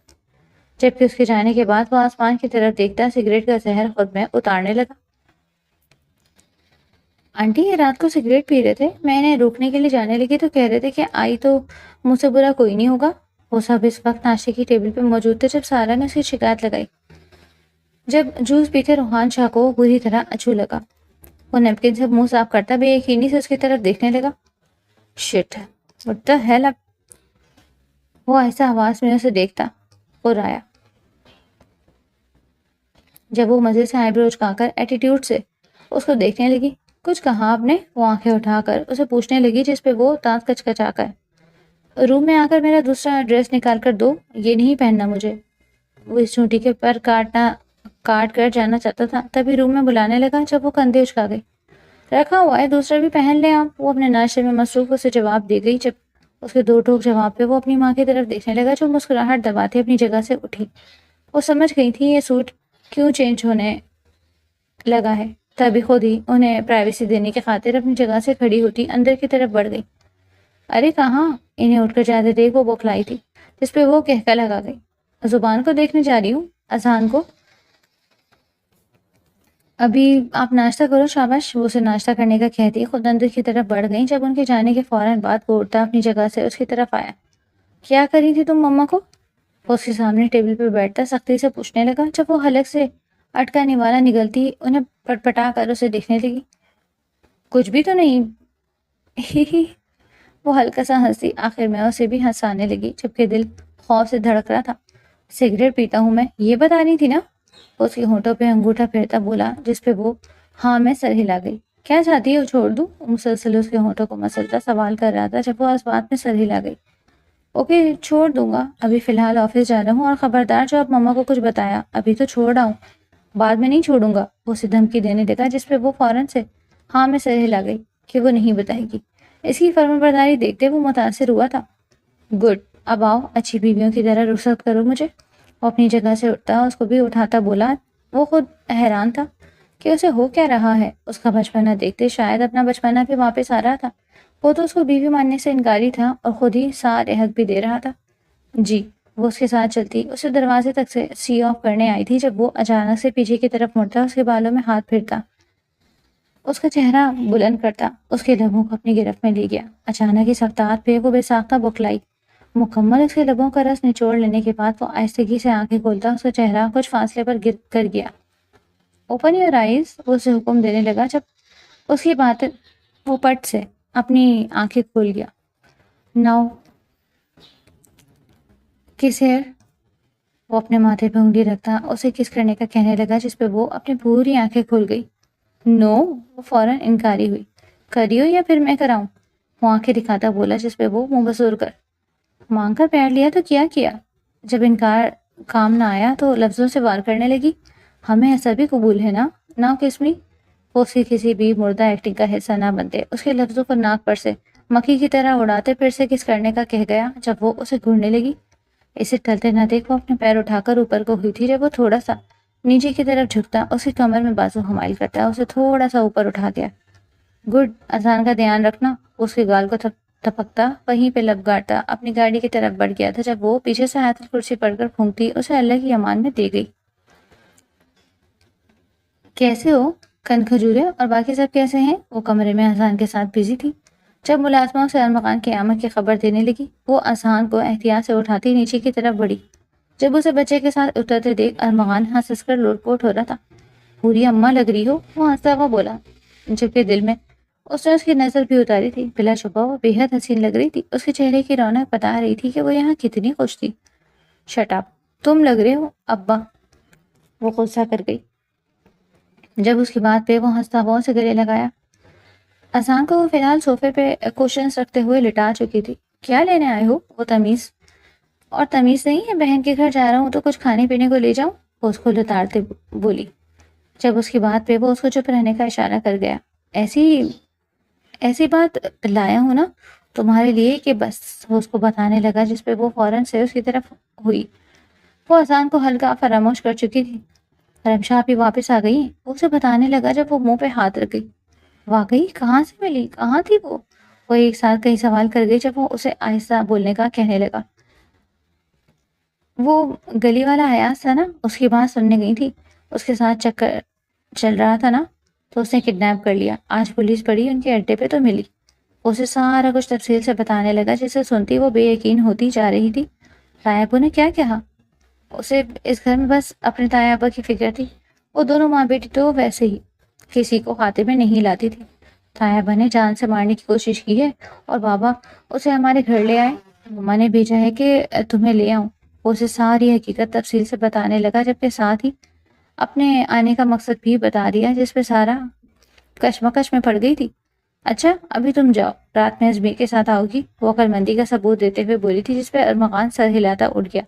جبکہ اس کے جانے کے بعد وہ آسمان کی طرف دیکھتا سگریٹ کا زہر خود میں اتارنے لگا۔ آنٹی یہ رات کو سگریٹ پی رہے تھے، میں انہیں روکنے کے لیے جانے لگی تو کہہ رہے تھے کہ آئی تو مجھ سے برا کوئی نہیں ہوگا۔ وہ سب اس وقت ناشتے کی ٹیبل پہ موجود تھے جب سارا نے اس کی شکایت لگائی۔ جب جوس پی کے روحان شاہ کو بری طرح اچھو لگا، وہ نیپکن سے منہ صاف کرتا بے یقینی سے اس کی طرف دیکھنے لگا۔ Shit, what the hell up؟ وہ ایسا آواز میں اسے دیکھتا اور آیا۔ جب وہ مزے سے آئی برو اچکا کر ایٹیٹیوڈ سے اس کو دیکھنے لگی۔ کچھ کہا آپ نے؟ وہ آنکھیں اٹھا کر اسے پوچھنے لگی، جس پہ وہ دانت کچکچا کر، روم میں آ کر میرا دوسرا ڈریس نکال کر دو، یہ نہیں پہننا مجھے۔ وہ اس چونٹی کے پر کاٹ کر جانا چاہتا تھا، تبھی روم میں بلانے لگا جب وہ کندھے اچکا گئی۔ رکھا ہوا ہے، دوسرا بھی پہن لیں آپ۔ وہ اپنے ناشتے میں مصروف اسے جواب دے گئی۔ جب اس کے دو ٹوک جواب پہ وہ اپنی ماں کی طرف دیکھنے لگا جو مسکراہٹ دباتے اپنی جگہ سے اٹھی۔ وہ سمجھ گئی تھی یہ سوٹ کیوں چینج ہونے لگا ہے، تبھی خود ہی انہیں پرائیویسی دینے کی خاطر اپنی جگہ سے کھڑی ہوتی اندر کی طرف بڑھ گئی۔ ارے کہاں؟ انہیں اٹھ کر جاتے دیکھ وہ بوکھلائی تھی، جس پہ وہ کہکا لگا گئی۔ زبان کو دیکھنے جا رہی ہوں، اذان کو۔ ابھی آپ ناشتہ کرو، شاباش۔ وہ اسے ناشتہ کرنے کا کہتی خود اندر کی طرف بڑھ گئی۔ جب ان کے جانے کے فوراً بعد وہ اٹھتا اپنی جگہ سے اس کی طرف آیا۔ کیا کری تھی تم مما کو؟ وہ اس کے سامنے ٹیبل پہ بیٹھتا سختی سے پوچھنے لگا۔ جب وہ حلق سے اٹکا نوالا نگلتی انہیں پٹپٹا کر اسے دیکھنے لگی۔ کچھ بھی تو نہیں، ہی ہی۔ وہ ہلکا سا ہنسی، آخر میں اسے بھی ہنسانے لگی جبکہ دل خوف سے دھڑک رہا تھا۔ سگریٹ پیتا ہوں میں، یہ بتا رہی تھی نا؟ وہ اس کے ہونٹوں پہ انگوٹھا پھیرتا بولا، جس پہ وہ ہاں میں سر ہلا گئی۔ کیا چاہتی ہو، چھوڑ دوں؟ وہ مسلسل اس کے ہونٹوں کو مسلتا سوال کر رہا تھا جب وہ اس بات میں سر ہلا گئی۔ اوکے چھوڑ دوں گا، ابھی فی الحال آفس جا رہا ہوں، اور خبردار جو اب مما کو کچھ بتایا، ابھی تو چھوڑ رہا ہوں، بعد میں نہیں چھوڑوں گا۔ وہ اسے دھمکی دینے لگا جس پہ وہ فوراً سے ہاں میں سر ہلا گئی کہ وہ نہیں بتائے گی۔ اس کی فرمانبرداری دیکھتے وہ متاثر ہوا تھا۔ گڈ، اب آؤ، اچھی بیویوں کی طرح رخصت کرو مجھے۔ وہ اپنی جگہ سے اٹھتا اس کو بھی اٹھاتا بولا۔ وہ خود حیران تھا کہ اسے ہو کیا رہا ہے۔ اس کا بچپنا دیکھتے شاید اپنا بچپنا بھی واپس آ رہا تھا۔ وہ تو اس کو بیوی ماننے سے انکاری تھا اور خود ہی سارے حق بھی دے رہا تھا۔ جی، وہ اس کے ساتھ چلتی اسے دروازے تک سے سی آف کرنے آئی تھی جب وہ اچانک سے پیچھے کی طرف مڑتا اس کے بالوں میں ہاتھ پھرتا، اس کا چہرہ بلند کرتا، اس کے لبوں کو اپنی گرفت میں لے گیا۔ اچانک اس رفتار پہ وہ بے ساختہ بوکھلائی۔ مکمل اس کے لبوں کا رس نچوڑ لینے کے بعد وہ آہستگی سے آنکھیں کھولتا، اس کا چہرہ کچھ فاصلے پر گر کر گیا۔ اوپن یور آئیز، وہ اسے حکم دینے لگا جب اس کی بات وہ پٹ سے اپنی آنکھیں کھول گیا۔ ناؤ کس ہیئر، وہ اپنے ماتھے پہ انگلی رکھتا اسے کس کرنے کا کہنے لگا جس پہ وہ اپنی پوری آنکھیں کھول گئی۔ نو، وہ فوراً انکاری ہوئی۔ کریو یا پھر میں کراؤں، وہ آنکھیں دکھاتا بولا جس پہ وہ منہ بسور کر مانگ کر پیار لیا تو کیا کیا؟ جب انکار کام نہ آیا تو لفظوں سے وار کرنے لگی۔ ہمیں ایسا بھی قبول ہے نا، ناؤ کس می۔ وہ اس کی کسی بھی مردہ ایکٹنگ کا حصہ نہ بنتے اس کے لفظوں کو ناک پر سے مکھی کی طرح اڑاتے پھر سے کس کرنے کا کہہ گیا جب وہ اسے گھورنے لگی۔ اسے ٹلتے نہ دیکھ وہ اپنے پیر اٹھا کر اوپر کو ہوئی تھی جب وہ تھوڑا سا نیچے کی طرف جھکتا اس کی کمر میں بازو حمائل کرتا اسے تھوڑا سا اوپر اٹھا دیا۔ گڈ، اذان کا دھیان رکھنا۔ اس کے گال کو تھپکتا وہیں پہ لب گاڑتا اپنی گاڑی کی طرف بڑھ گیا تھا جب وہ پیچھے سے آیت الکرسی پڑھ کر پھونکتی اسے اللہ کی امان میں دے گئی۔ کیسے ہو کن کھجورے، اور باقی سب کیسے ہیں؟ وہ کمرے میں اذان کے ساتھ بزی تھی۔ جب ملازمہ اسے ارمغان کی آمد کی خبر دینے لگی وہ اذان کو احتیاط سے اٹھاتی نیچے کی طرف بڑھی۔ جب اسے بچے کے ساتھ اترتے دیکھ ارمغان ہنس کر لوٹ پوٹ ہو رہا تھا۔ پوری اماں لگ رہی ہو، وہ ہنستا ہوا بولا، جبکہ دل میں اس نے اس کی نظر بھی اتاری تھی۔ بلا شبہ وہ بے حد حسین لگ رہی تھی، اس کے چہرے کی رونق بتا رہی تھی کہ وہ یہاں کتنی خوش تھی۔ شٹ اپ، تم لگ رہے ہو ابا، وہ غصہ کر گئی جب اس کی بات پہ وہ ہنستا ہوا اسے گلے لگایا۔ اذان کو وہ فی الحال صوفے پہ کوشنز رکھتے ہوئے لٹا چکی تھی۔ کیا لینے آئے ہو؟ وہ تمیز نہیں ہے، بہن کے گھر جا رہا ہوں تو کچھ کھانے پینے کو لے جاؤں، وہ اس کو لتاڑتے بولی۔ جب اس کی بات پہ وہ اس کو چپ رہنے کا اشارہ کر گیا۔ ایسی بات لایا ہوں نا تمہارے لیے کہ بس، وہ اس کو بتانے لگا جس پہ وہ فوراً سے اس کی طرف ہوئی۔ وہ اذان کو ہلکا فراموش کر چکی تھی۔ رمشا بھی واپس آ گئی، وہ اسے بتانے لگا جب وہ منہ پہ ہاتھ رکھ گئی۔ واقعی کہاں سے ملی، کہاں تھی وہ ایک ساتھ کئی سوال کر گئی جب وہ اسے آہستہ بولنے کا کہنے لگا۔ وہ گلی والا ایاز تھا نا، اس کی بات سننے گئی تھی، اس کے ساتھ چکر چل رہا تھا نا تو اس نے کڈنیپ کر لیا، آج پولیس پڑی ان کے اڈے پہ تو ملی۔ اسے سارا کچھ تفصیل سے بتانے لگا جسے سنتی وہ بے یقین ہوتی جا رہی تھی۔ تایا ابو نے کیا کہا؟ اسے اس گھر میں بس اپنے تایا ابا کی فکر تھی، وہ دونوں ماں بیٹی تو ویسے ہی کسی کو خاطر میں نہیں لاتی تھی۔ تایا ابا نے جان سے مارنے کی کوشش کی ہے اور بابا اسے ہمارے گھر لے آئے، ماما نے بھیجا ہے کہ تمہیں لے آؤں۔ وہ اسے ساری حقیقت تفصیل سے بتانے لگا جبکہ ساتھ ہی اپنے آنے کا مقصد بھی بتا دیا جس پہ سارا کشمکش میں پڑ گئی تھی۔ اچھا ابھی تم جاؤ، رات میں ازمیر کے ساتھ آؤ گی، وہ عقل مندی کا ثبوت دیتے ہوئے بولی تھی جس پہ ارمغان سر ہلاتا اٹھ گیا۔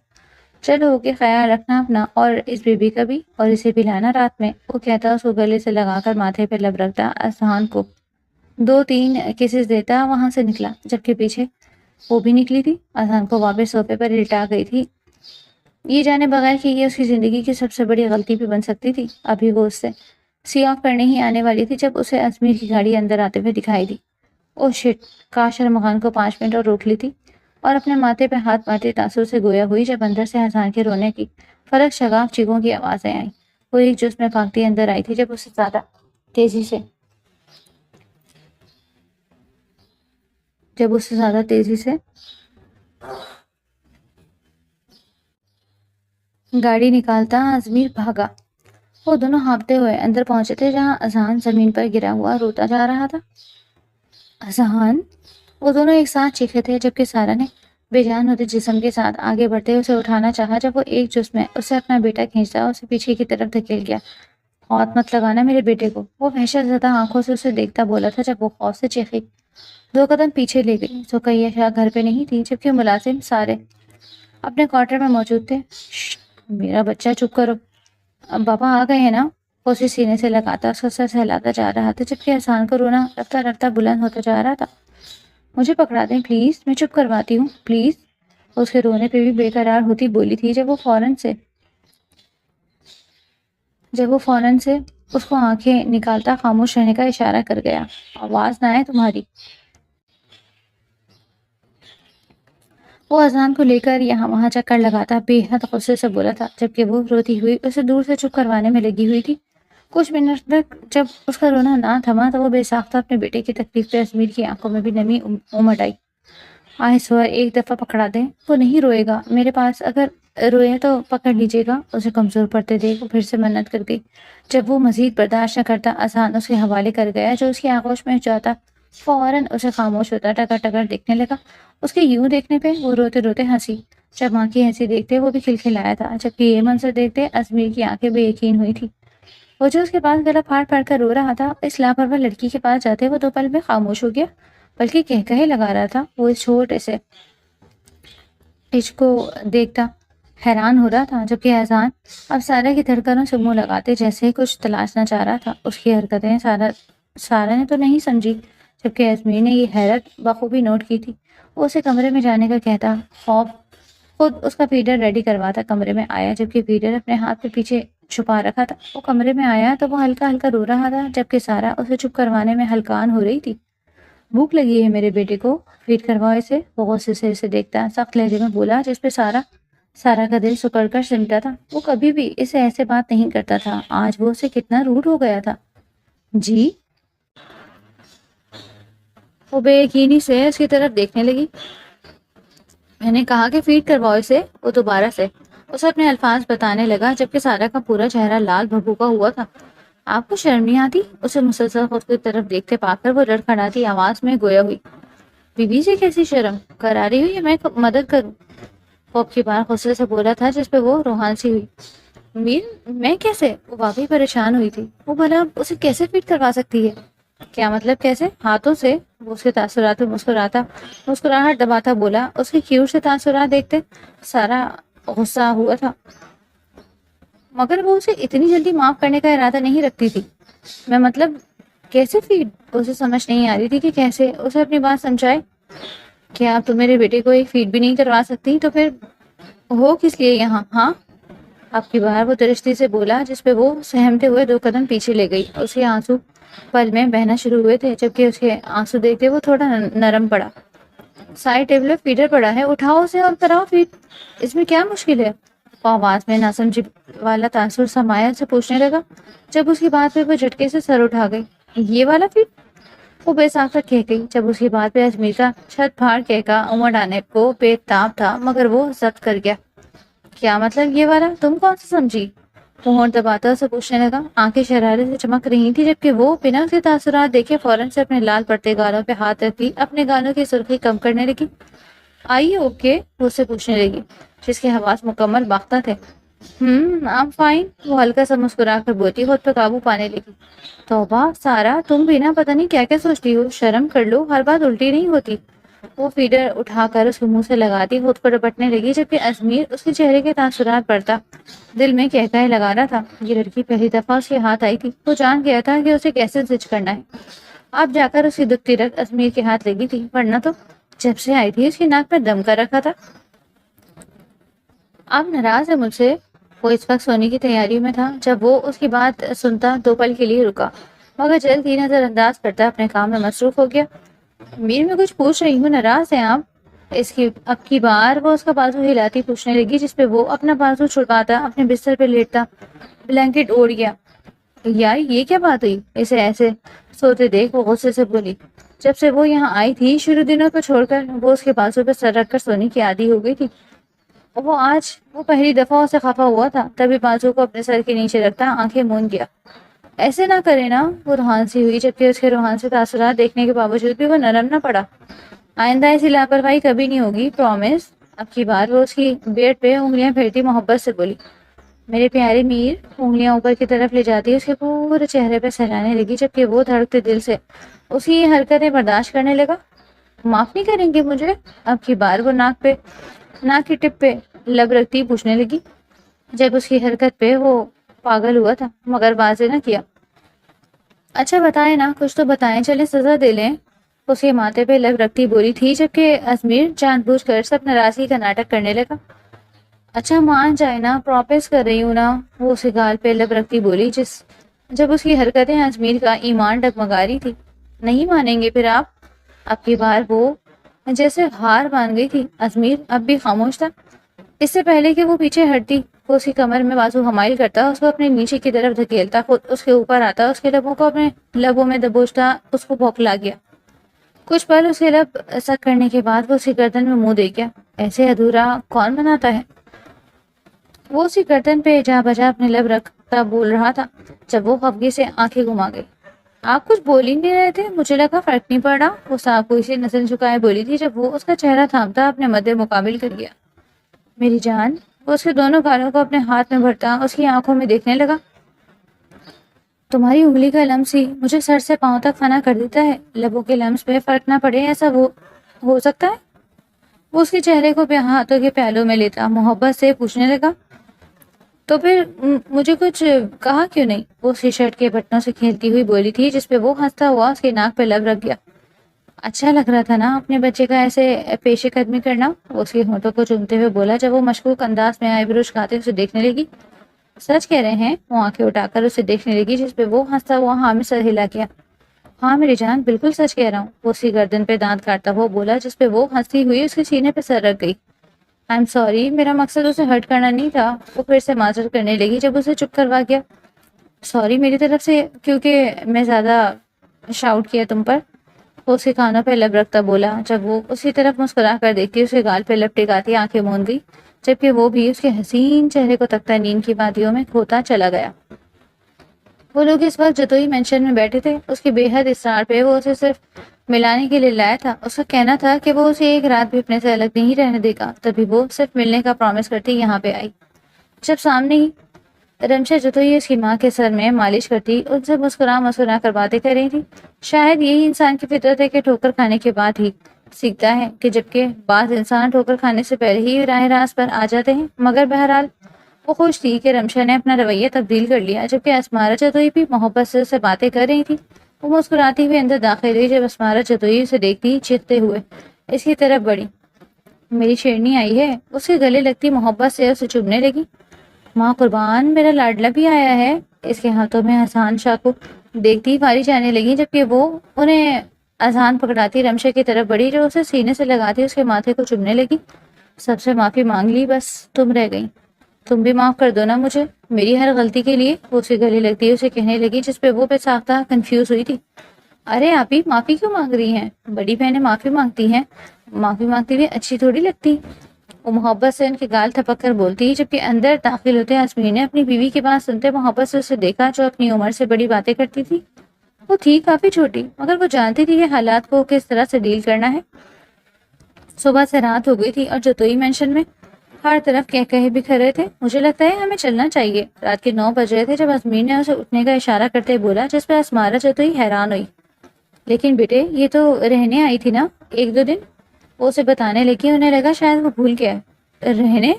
چلو کہ خیال رکھنا اپنا اور اس بیبی کا بھی، اور اسے بھی لانا رات میں، وہ کہتا اس کو گلے سے لگا کر ماتھے پہ لب رکھتا، اذہان کو 2-3 کیسز دیتا وہاں سے نکلا، جبکہ پیچھے وہ بھی نکلی تھی، اذہان کو واپس صوفے پر لٹا گئی تھی، یہ جانے بغیر کہ یہ اس کی زندگی کی سب سے بڑی غلطی بھی بن سکتی تھی۔ ابھی وہ اس سے سی آف کرنے ہی آنے والی تھی جب اسے ازمیر کی گاڑی اندر آتے ہوئے دکھائی دی۔ او شٹ، کاش ارمغان کو 5 منٹ اور روک لی تھی، اور اپنے ماتھے پہ ہاتھ مارتے تاثر سے گویا ہوئی جب اندر سے اذہان کے رونے کی فرق شگاف چیخوں کی آوازیں آئیں۔ وہ ایک جوش میں بھاگتی اندر آئی تھی جب اس سے زیادہ تیزی سے گاڑی نکالتا ازمیر بھاگا۔ وہ دونوں ہانپتے ہوئے اندر پہنچے تھے جہاں اذہان زمین پر گرا ہوا روتا جا رہا تھا۔ اذہان! وہ دونوں ایک ساتھ چیخے تھے جبکہ سارا نے بے جان ہوتے جسم کے ساتھ آگے بڑھتے اسے اٹھانا چاہا جب وہ ایک جس میں اسے اپنا بیٹا کھینچتا اسے پیچھے کی طرف دھکیل گیا۔ ہاتھ مت لگانا میرے بیٹے کو، وہ وحشت زدہ آنکھوں سے اسے دیکھتا بولا تھا جب وہ خوف سے چیخی 2 قدم پیچھے لے گئی۔ سکیہ شاہ گھر پہ نہیں تھی جبکہ ملازم سارے اپنے کوارٹر میں موجود تھے۔ شش، میرا بچہ چپ کرو، اب پاپا آ گئے ہیں نا؟ وہ اسے سینے سے لگاتا اس کا سر سہلاتا جا رہا تھا جبکہ اذہان کو رونا رفتہ رفتہ بلند ہوتا جا رہا تھا۔ مجھے پکڑا دیں پلیز، میں چپ کرواتی ہوں پلیز، اس کے رونے پہ بھی بے قرار ہوتی بولی تھی جب وہ فوراً سے اس کو آنکھیں نکالتا خاموش رہنے کا اشارہ کر گیا۔ آواز نہ آئے تمہاری۔ وہ اذان کو لے کر یہاں وہاں چکر لگاتا بے حد غصے سے بولا تھا جبکہ وہ روتی ہوئی اسے دور سے چپ کروانے میں لگی ہوئی تھی۔ کچھ منٹ تک جب اس کا رونا نہ تھما تو وہ بے ساختہ اپنے بیٹے کی تکلیف پہ ازمیر کی آنکھوں میں بھی نمی امٹ آئی۔ آئے سور ایک دفعہ پکڑا دیں، وہ نہیں روئے گا میرے پاس، اگر روئے تو پکڑ لیجیے گا، اسے کمزور پڑتے دیکھ وہ پھر سے منت کر گئی۔ جب وہ مزید برداشت نہ کرتا اذان اس کے حوالے کر گیا جو اس کی آغوش میں جاتا فوراً اسے خاموش ہوتا ٹکر ٹکر دیکھنے لگا۔ اس کے یوں دیکھنے پہ وہ روتے روتے ہنسی۔ جب ماں کی ہنسی دیکھتے وہ بھی کھلکھلایا تھا جبکہ یہ منظر دیکھتے ازمیر کی آنکھیں بے یقین ہوئی تھی۔ وہ جو اس کے پاس گلا پھاڑ پھاڑ کر رو رہا تھا اس لاپرواہ لڑکی کے پاس جاتے وہ 2 پل میں خاموش ہو گیا، بلکہ کہے لگا رہا تھا۔ وہ اس چھوٹے سے ٹچ کو دیکھتا حیران ہو رہا تھا جبکہ اذان اب سارا کی دھڑکنوں سے منہ لگاتے جیسے ہی کچھ تلاشنا چاہ رہا تھا۔ اس کی حرکتیں سارا نے تو نہیں سمجھی جبکہ ازمیر نے یہ حیرت بخوبی نوٹ کی تھی۔ وہ اسے کمرے میں جانے کا کہتا، خوف خود اس کا فیڈر ریڈی کرواتا کمرے میں آیا جبکہ فیڈر اپنے ہاتھ پہ پیچھے چھپا رکھا تھا۔ وہ کمرے میں آیا تو وہ ہلکا ہلکا رو رہا تھا جبکہ سارا اسے چپ کروانے میں ہلکان ہو رہی تھی۔ بھوک لگی ہے میرے بیٹے کو، فیڈ کرواؤ اسے، وہ غصے سے اسے دیکھتا سخت لہجے میں بولا جس پہ سارا کا دل سکڑ کر سمٹا تھا۔ وہ کبھی بھی اسے ایسے بات نہیں کرتا تھا، آج وہ اسے کتنا روڈ ہو گیا تھا۔ جی؟ وہ بے یقینی سے اس کی طرف دیکھنے لگی۔ میں نے کہا کہ فیڈ کرواؤ اسے، وہ دوبارہ سے اسے اپنے الفاظ بتانے لگا جبکہ سارا کا پورا چہرہ لال بھبوکا ہوا تھا۔ آپ کو شرم نہیں آتی؟ اسے مسلسل خود کی طرف دیکھتے پا کر وہ لڑکھڑاتی آواز میں گویا ہوئی۔ بیوی سے کیسی شرم؟ کرا رہی ہوئی میں مدد کروں؟ وہ اب کی بار غصے سے بولا تھا جس پہ وہ روحان سی ہوئی۔ میر میں کیسے؟ وہ واقعی پریشان ہوئی تھی۔ وہ بھلا اسے کیسے فیڈ کروا سکتی ہے؟ کیا مطلب کیسے؟ ہاتھوں سے؟ وہ اس کے تاثرات میں مسکراہٹ دباتا بولا۔ اس کے کیوٹ سے تاثرات دیکھتے سارا غصہ ہوا تھا مگر وہ اسے اتنی جلدی معاف کرنے کا ارادہ نہیں رکھتی تھی۔ میں مطلب کیسے فیڈ؟ اسے سمجھ نہیں آ رہی تھی کہ کیسے اسے اپنی بات سمجھائے۔ کیا آپ تو میرے بیٹے کو ایک فیڈ بھی نہیں کروا سکتی تو پھر ہو کس لیے یہاں؟ ہاں، اب کی بار وہ درستی سے بولا جس پہ وہ سہمتے ہوئے 2 قدم پیچھے لے گئی۔ اس کے آنسو پل میں بہنا شروع ہوئے تھے جبکہ اس کے آنسو دیکھتے وہ تھوڑا نرم پڑا۔ سائڈ ٹیبل پہ فیڈر پڑا ہے، اٹھاؤ اسے اور کراؤ فیڈ، اس میں کیا مشکل ہے؟ وہ آواز میں ناسمجھی والا تاثر سمایا سے پوچھنے لگا جب اس کی بات پہ وہ جھٹکے سے سر اٹھا گئی۔ یہ والا فیڈ؟ وہ بے ساختہ کہہ گئی جب اس کی بات پہ ازمیر کا چھت پھاڑ کہہ امڑ آنے کو بے تاب تھا مگر وہ ضد کر گیا۔ کیا مطلب یہ والا؟ تم کون سا سمجھی؟ وہ ہونٹ دباتا سے پوچھنے لگا، آنکھیں شرارے سے چمک رہی تھی جبکہ وہ بنا اس کے تاثرات دیکھے فوراً سے اپنے لال پڑتے گالوں پہ ہاتھ رکھی اپنے گالوں کی سرخی کم کرنے لگی۔ آئیے اوکے؟ وہ اسے پوچھنے لگی جس کے حواس مکمل باختہ تھے۔ I'm fine، وہ ہلکا سا مسکرا کر بولی خود پہ قابو پانے لگی۔ توبہ سارا، تم بھی نا پتہ نہیں کیا کیا سوچتی ہو، شرم کر لو، ہر بات الٹی نہیں ہوتی۔ وہ فیڈر اٹھا کر اس کے منہ سے لگاتی خود کو رپٹنے لگی، جبکہ ازمیر اس کے چہرے کے تاثرات پڑتا دل میں کہکہے لگا رہا تھا۔ یہ لڑکی پہلی دفعہ اس کے ہاتھ آئی تھی، وہ جان گیا تھا کہ اسے کیسے زج کرنا ہے۔ اب جا کر اس کی دکھتی رگ ازمیر کے ہاتھ لگی تھی، ورنہ تو جب سے آئی تھی اس کی ناک میں دم کر رکھا تھا۔ اب ناراض ہے مجھ سے۔ وہ اس وقت سونے کی تیاری میں تھا جب وہ اس کی بات سنتا 2 پل کے لیے رکا، مگر جلد ہی نظر انداز کرتا اپنے کام میں مصروف ہو گیا۔ میر میں کچھ پوچھ رہی ہوں، ناراض ہیں آپ؟ اب کی بار وہ اس کا بازو ہلاتی پوچھنے لگی، جس پہ وہ اپنا بازو چھڑواتا اپنے بستر پہ لیٹتا بلینکٹ اوڑھ گیا۔ یار یہ کیا بات ہوئی؟ اسے ایسے سوتے دیکھ وہ غصے سے بولی۔ جب سے وہ یہاں آئی تھی شروع دنوں کو چھوڑ کر وہ اس کے بازو پہ سر رکھ کر سونے کی عادی ہو گئی تھی۔ وہ پہلی دفعہ اسے خفا ہوا تھا، تبھی بازو کو اپنے سر کے نیچے رکھتا آنکھیں مون گیا۔ ایسے نہ کرے نا، وہ روحان سی ہوئی، جبکہ اس کے روحان سے تاثرات دیکھنے کے باوجود بھی وہ نرم نہ پڑا۔ آئندہ ایسی لاپرواہی کبھی نہیں ہوگی، پرومس۔ اب کی بار وہ اس کی بیٹ پہ انگلیاں پھیرتی محبت سے بولی۔ میرے پیارے میر، انگلیاں اوپر کی طرف لے جاتی اس کے پورے چہرے پہ سہلانے لگی، جبکہ وہ دھڑکتے دل سے اس کی یہ حرکتیں برداشت کرنے لگا۔ معاف نہیں کریں گے مجھے؟ اب کی بار وہ ناک کی ٹپ پہ لب رکھتی پوچھنے لگی۔ جب اس کی حرکت پہ وہ پاگل ہوا تھا مگر واضح نہ کیا۔ اچھا بتائیں نا، کچھ تو بتائیں، چلیں سزا دے لیں۔ اس کے ماتھے پہ لب رکھتی بولی تھی، جبکہ ازمیر جان بوجھ کر سب ناراضگی کا ناٹک کرنے لگا۔ اچھا مان جائے نا، پروپیس کر رہی ہوں نا، وہ اسے گال پہ لب رکھتی بولی، جب اس کی حرکتیں ازمیر کا ایمان ڈگمگا رہی تھی۔ نہیں مانیں گے پھر آپ؟ اب کی بار وہ جیسے ہار مان گئی تھی۔ ازمیر اب بھی خاموش تھا۔ اس سے پہلے کہ وہ پیچھے ہٹتی، وہ اس کی کمر میں بازو حمائل کرتا، اس کو اپنے نیچے کی طرف دھکیلتا، خود اس کے اوپر آتا، اس کے لبوں کو اپنے لبوں میں دبوچتا، اس کو بھوکلا گیا۔ کچھ پل اس کے لب سک کرنے کے بعد وہ اس کی گردن میں منہ دے گیا۔ ایسے ادھورا کون بناتا ہے؟ وہ اسی گردن پہ جا بجا اپنے لب رکھتا بول رہا تھا، جب وہ خفگی سے آنکھیں گھما گئی۔ آپ کچھ بول ہی نہیں رہے تھے؟ مجھے لگا فرق نہیں پڑ رہا، وہ صاحب کو اسی نظر جھکائے بولی تھی، جب وہ اس کا چہرہ تھامتا اپنے مد مقابل کر گیا۔ میری جان، وہ اس کے دونوں گالوں کو اپنے ہاتھ میں بھرتا اس کی آنکھوں میں دیکھنے لگا۔ تمہاری انگلی کا لمس ہی مجھے سر سے پاؤں تک فنا کر دیتا ہے، لبوں کے لمس پہ فرق نہ پڑے ایسا وہ ہو سکتا ہے؟ وہ اس کے چہرے کو ہاتھوں کے پیالوں میں لیتا محبت سے پوچھنے لگا۔ تو پھر مجھے کچھ کہا کیوں نہیں؟ وہ اس کی شرٹ کے بٹنوں سے کھیلتی ہوئی بولی تھی، جس پہ وہ ہنستا ہوا اس کے ناک پہ لب رکھ گیا۔ اچھا لگ رہا تھا نا اپنے بچے کا ایسے پیش قدمی کرنا، وہ اس کے ہونٹوں کو چومتے ہوئے بولا، جب وہ مشکوک انداز میں آئی بروش کھاتے اسے دیکھنے لگی۔ سچ کہہ رہے ہیں؟ وہ آنکھیں اٹھا کر اسے دیکھنے لگی، جس پہ وہ ہنستا ہوا ہاں میں سر ہلا کیا۔ ہاں میری جان، بالکل سچ کہہ رہا ہوں، وہ اس کی گردن پہ دانت کاٹتا ہوا بولا، جس پہ وہ ہنستی ہوئی اس کے سینے پہ سر رکھ گئی۔ آئی ایم سوری، میرا مقصد اسے ہرٹ کرنا نہیں تھا، وہ پھر سے معذرت کرنے لگی جب اسے چپ کروا گیا۔ سوری میری طرف سے، کیونکہ میں زیادہ شاؤٹ کیا تم پر، وہ اس کے کانوں پہ لب رکھتا بولا، جب وہ اسی طرف مسکرا کر دیکھتی اس کے گال پہ لب ٹکاتی آنکھیں موند گئی، جبکہ وہ بھی اس کے حسین چہرے کو تکتا نیند کی وادیوں میں کھوتا چلا گیا۔ وہ لوگ اس وقت جتوئی مینشن میں بیٹھے تھے، اس کے بے حد اصرار پہ وہ اسے صرف ملانے کے لیے لایا تھا۔ اس کا کہنا تھا کہ وہ اسے ایک رات بھی اپنے سے الگ نہیں رہنے دے گا، تبھی وہ صرف ملنے کا پرومس کرتی یہاں پہ آئی۔ جب سامنے ہی رمشا جتوئی اس کی ماں کے سر میں مالش کرتی، ان سے مسکرا کر باتیں کر رہی تھی۔ شاید یہی انسان کی فطرت ہے کہ ٹھوکر کھانے کے بعد ہی سیکھتا ہے، کہ جبکہ بعض انسان ٹھوکر کھانے سے پہلے ہی راہ راست پر آ جاتے ہیں۔ مگر بہرحال وہ خوش تھی کہ رمشا نے اپنا رویہ تبدیل کر لیا، جبکہ اسمارا جتوئی بھی محبت سے اسے باتیں کر رہی تھی۔ وہ مسکراتی ہوئی اندر داخل ہوئی، جب اسمارا جتوئی اسے دیکھتی چیختے ہوئے اس کی طرف بڑھی۔ میری شیرنی آئی ہے، اس کے گلے لگتی محبت سے اسے چومنے لگی۔ ماں قربان، میرا لاڈلا بھی آیا ہے، اس کے ہاتھوں میں حسان شاہ کو دیکھتی فاری جانے لگی، جبکہ وہ انہیں اذان پکڑاتی رمشا کی طرف بڑھی، جو اسے سینے سے لگاتی اس کے ماتھے کو چومنے لگی۔ سب سے معافی مانگ لی، بس تم رہ گئی، تم بھی معاف کر دو نا مجھے میری ہر غلطی کے لیے، وہ اسے گلے لگتی اسے کہنے لگی، جس پہ وہ بے ساختہ کنفیوز ہوئی تھی۔ ارے آپ ہی معافی کیوں مانگ رہی ہیں؟ بڑی بہنیں معافی مانگتی ہیں، معافی مانگتی ہوئی اچھی تھوڑی لگتی، وہ محبت سے ان کے گال تھپک کر بولتی، جبکہ اندر داخل ہوتے ازمیر نے اپنی بیوی کی بات سنتے محبت سے اسے دیکھا، جو اپنی عمر سے بڑی باتیں کرتی تھی۔ وہ تھی کافی چھوٹی، مگر وہ جانتی تھی کہ حالات کو کس طرح سے ڈیل کرنا ہے۔ صبح سے رات ہو گئی تھی اور جتوئی مینشن میں ہر طرف کہے بکھر رہے تھے۔ مجھے لگتا ہے ہمیں چلنا چاہیے۔ رات کے 9 بج رہے تھے جب ازمیر نے اسے اٹھنے کا اشارہ کرتے بولا، جس پہ اسمارا جتوئی حیران ہوئی۔ لیکن بیٹے، یہ تو رہنے آئی تھی نا 1-2 دن؟ وہ اسے بتانے لگی. انہیں لگا شاید وہ بھول گیا. رہنے؟